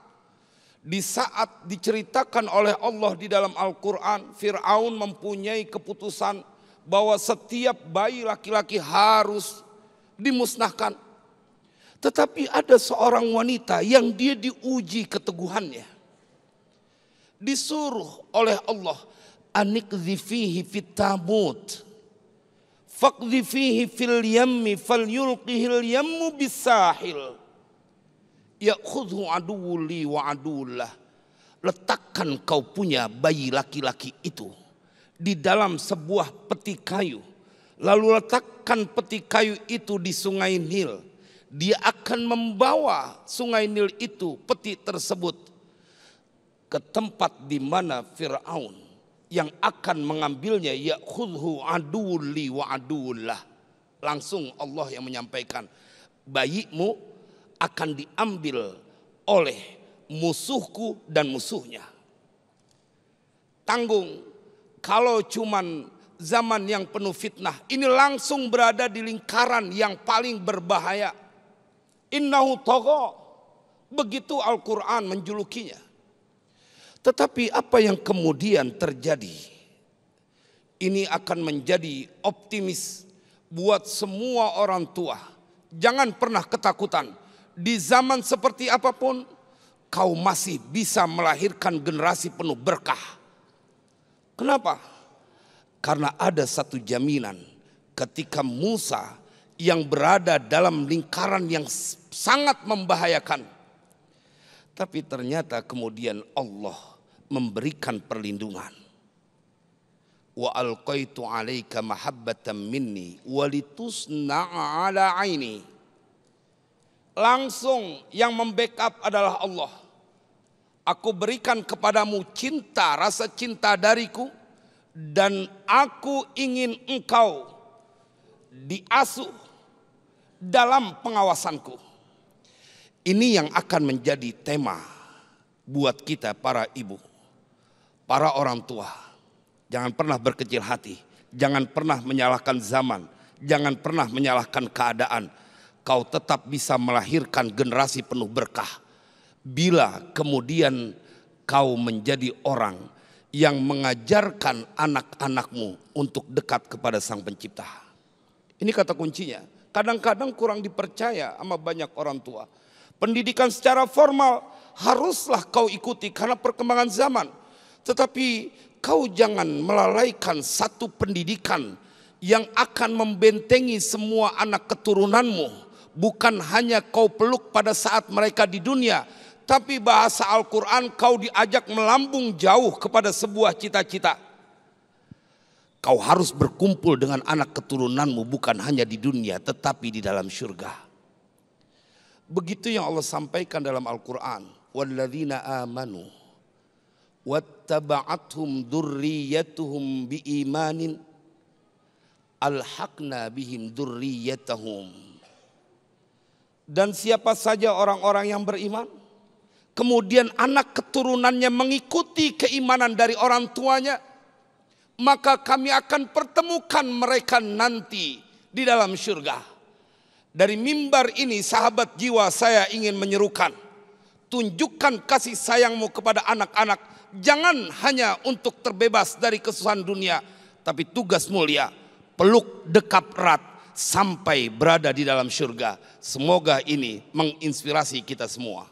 Di saat diceritakan oleh Allah di dalam Al-Quran, Fir'aun mempunyai keputusan bahwa setiap bayi laki-laki harus dimusnahkan. Tetapi ada seorang wanita yang dia diuji keteguhannya. Disuruh oleh Allah, anikdhi fihi fit tabut faqdhi fihi fil yammi falyulqihil yammu bisahil ya'khudhu aduwwun li wa aduwwun lah. Letakkan kau punya bayi laki-laki itu di dalam sebuah peti kayu, lalu letakkan peti kayu itu di sungai Nil, Dia akan membawa sungai Nil itu, peti tersebut, ke tempat di mana Fir'aun yang akan mengambilnya, ya'khudhu aduwwun li wa aduwwun lah. Langsung Allah yang menyampaikan, bayimu akan diambil oleh musuhku dan musuhnya. Tanggung, kalau cuman zaman yang penuh fitnah, ini langsung berada di lingkaran yang paling berbahaya. Innahu tagha, begitu Al-Quran menjulukinya. Tetapi apa yang kemudian terjadi, ini akan menjadi optimis buat semua orang tua. Jangan pernah ketakutan. Di zaman seperti apapun, kau masih bisa melahirkan generasi penuh berkah. Kenapa? Karena ada satu jaminan ketika Musa yang berada dalam lingkaran yang sangat membahayakan. Tapi ternyata kemudian Allah memberikan perlindungan. Wa alqaitu 'alaika mahabbatan minni walitusna'a 'ala 'aini. Langsung yang membackup adalah Allah. Aku berikan kepadamu cinta, rasa cinta dariku, dan aku ingin engkau diasuh dalam pengawasanku. Ini yang akan menjadi tema buat kita para ibu, para orang tua. Jangan pernah berkecil hati, jangan pernah menyalahkan zaman, jangan pernah menyalahkan keadaan. Kau tetap bisa melahirkan generasi penuh berkah bila kemudian kau menjadi orang yang mengajarkan anak-anakmu untuk dekat kepada Sang Pencipta. Ini kata kuncinya. Kadang-kadang kurang dipercaya sama banyak orang tua. Pendidikan secara formal haruslah kau ikuti karena perkembangan zaman. Tetapi kau jangan melalaikan satu pendidikan yang akan membentengi semua anak keturunanmu. Bukan hanya kau peluk pada saat mereka di dunia, tapi bahasa Al-Quran kau diajak melambung jauh kepada sebuah cita-cita. Kau harus berkumpul dengan anak keturunanmu bukan hanya di dunia tetapi di dalam syurga. Begitu yang Allah sampaikan dalam Al-Quran. Walladzina amanu wattaba'athum dzurriyyatuhum biimanin alhaqna bihim dzurriyyatahum. Dan siapa saja orang-orang yang beriman, kemudian anak keturunannya mengikuti keimanan dari orang tuanya, maka kami akan pertemukan mereka nanti di dalam surga. Dari mimbar ini sahabat jiwa saya ingin menyerukan, tunjukkan kasih sayangmu kepada anak-anak. Jangan hanya untuk terbebas dari kesusahan dunia, tapi tugas mulia, peluk dekap erat sampai berada di dalam surga. Semoga ini menginspirasi kita semua.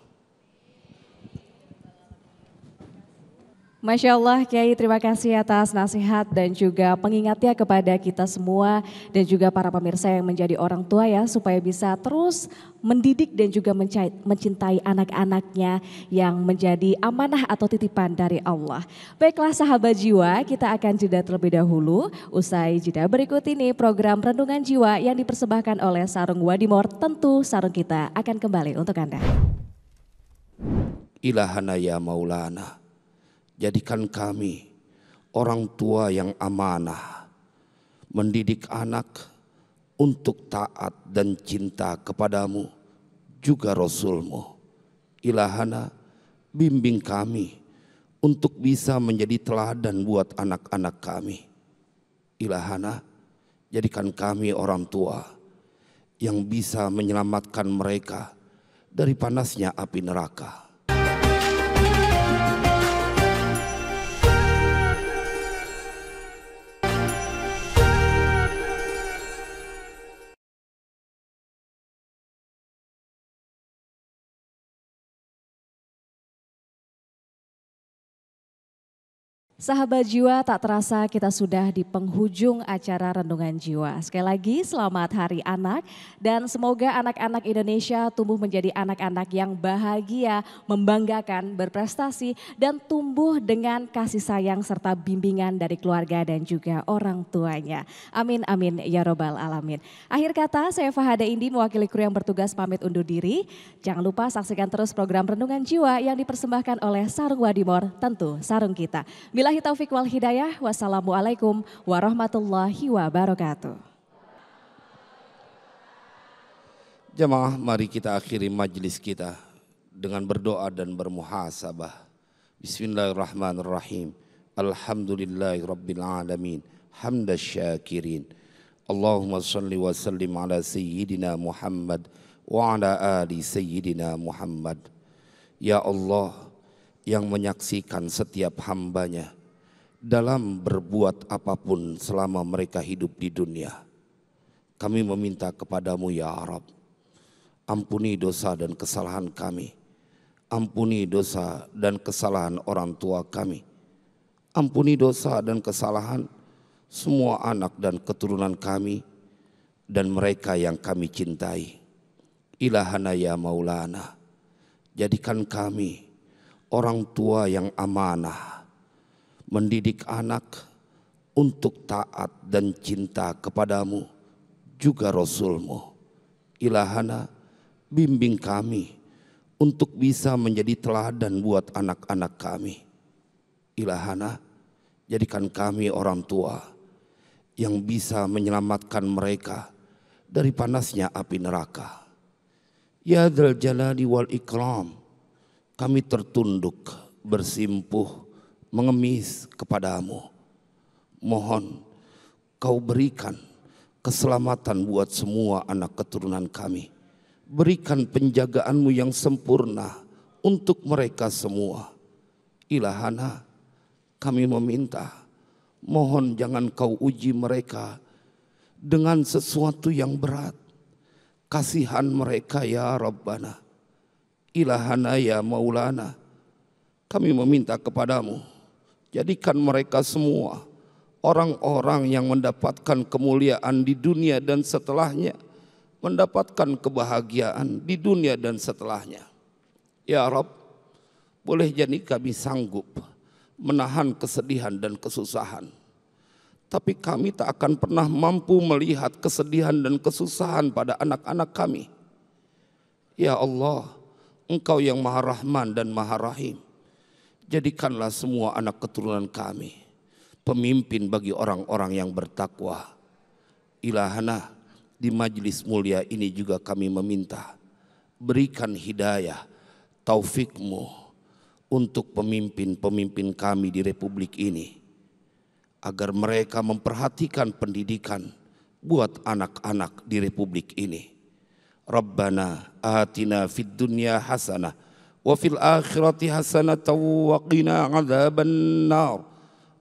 Masya Allah Kiai, terima kasih atas nasihat dan juga pengingatnya kepada kita semua dan juga para pemirsa yang menjadi orang tua ya, supaya bisa terus mendidik dan juga mencintai anak-anaknya yang menjadi amanah atau titipan dari Allah. Baiklah sahabat jiwa, kita akan jeda terlebih dahulu. Usai jeda berikut ini program Renungan Jiwa yang dipersembahkan oleh Sarung Wadimor, tentu sarung kita akan kembali untuk Anda. Ilahana ya Maulana, jadikan kami orang tua yang amanah, mendidik anak untuk taat dan cinta kepadamu, juga Rasulmu. Ilahana, bimbing kami untuk bisa menjadi teladan buat anak-anak kami. Ilahana, jadikan kami orang tua yang bisa menyelamatkan mereka dari panasnya api neraka. Sahabat jiwa, tak terasa kita sudah di penghujung acara Renungan Jiwa. Sekali lagi selamat Hari Anak dan semoga anak-anak Indonesia tumbuh menjadi anak-anak yang bahagia, membanggakan, berprestasi dan tumbuh dengan kasih sayang serta bimbingan dari keluarga dan juga orang tuanya. Amin amin ya robbal alamin. Akhir kata saya Fahada Indi mewakili kru yang bertugas pamit undur diri. Jangan lupa saksikan terus program Renungan Jiwa yang dipersembahkan oleh Sarung Wadimor, tentu sarung kita. Billahi taufiq wal hidayah. Wassalamualaikum warahmatullahi wabarakatuh. Jamaah, mari kita akhiri majelis kita dengan berdoa dan bermuhasabah. Bismillahirrahmanirrahim. Alhamdulillahi rabbil alamin. Hamdas syakirin. Allahumma salli wa sallim ala sayyidina Muhammad wa ala ali sayyidina Muhammad. Ya Allah yang menyaksikan setiap hambanya dalam berbuat apapun selama mereka hidup di dunia. Kami meminta kepadamu ya Rabb, ampuni dosa dan kesalahan kami. Ampuni dosa dan kesalahan orang tua kami. Ampuni dosa dan kesalahan semua anak dan keturunan kami dan mereka yang kami cintai. Ilahana ya Maulana, jadikan kami orang tua yang amanah, mendidik anak untuk taat dan cinta kepadamu juga Rasulmu. Ilahana, bimbing kami untuk bisa menjadi teladan buat anak-anak kami. Ilahana, jadikan kami orang tua yang bisa menyelamatkan mereka dari panasnya api neraka. Ya Dzal Jalali wal Ikram, kami tertunduk, bersimpuh, mengemis kepadamu. Mohon kau berikan keselamatan buat semua anak keturunan kami. Berikan penjagaanmu yang sempurna untuk mereka semua. Ilahana, kami meminta, mohon jangan kau uji mereka dengan sesuatu yang berat. Kasihan mereka ya Rabbana. Ilahana ya Maulana, kami meminta kepadamu, jadikan mereka semua orang-orang yang mendapatkan kemuliaan di dunia dan setelahnya, mendapatkan kebahagiaan di dunia dan setelahnya. Ya Rabb, boleh jadi kami sanggup menahan kesedihan dan kesusahan, tapi kami tak akan pernah mampu melihat kesedihan dan kesusahan pada anak-anak kami. Ya Allah, Engkau yang Maha Rahman dan Maha Rahim, jadikanlah semua anak keturunan kami pemimpin bagi orang-orang yang bertakwa. Ilahana, di majlis mulia ini juga kami meminta, berikan hidayah, taufikmu untuk pemimpin-pemimpin kami di Republik ini, agar mereka memperhatikan pendidikan buat anak-anak di Republik ini. Rabbana atina fid dunya hasanah wa fil akhirati hasanah wa qina adzaban nar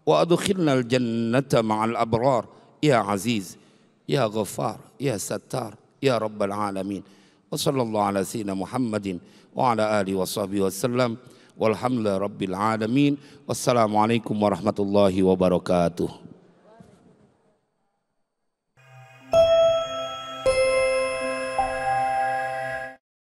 wa adkhilnal jannata ma'al abrar ya aziz ya ghaffar ya sattar ya rabbal alamin. Wa sallallahu ala sayyidina Muhammadin wa ala alihi wa sahbihi wasallam walhamdulillahi rabbil alamin. Wassalamualaikum warahmatullahi wabarakatuh.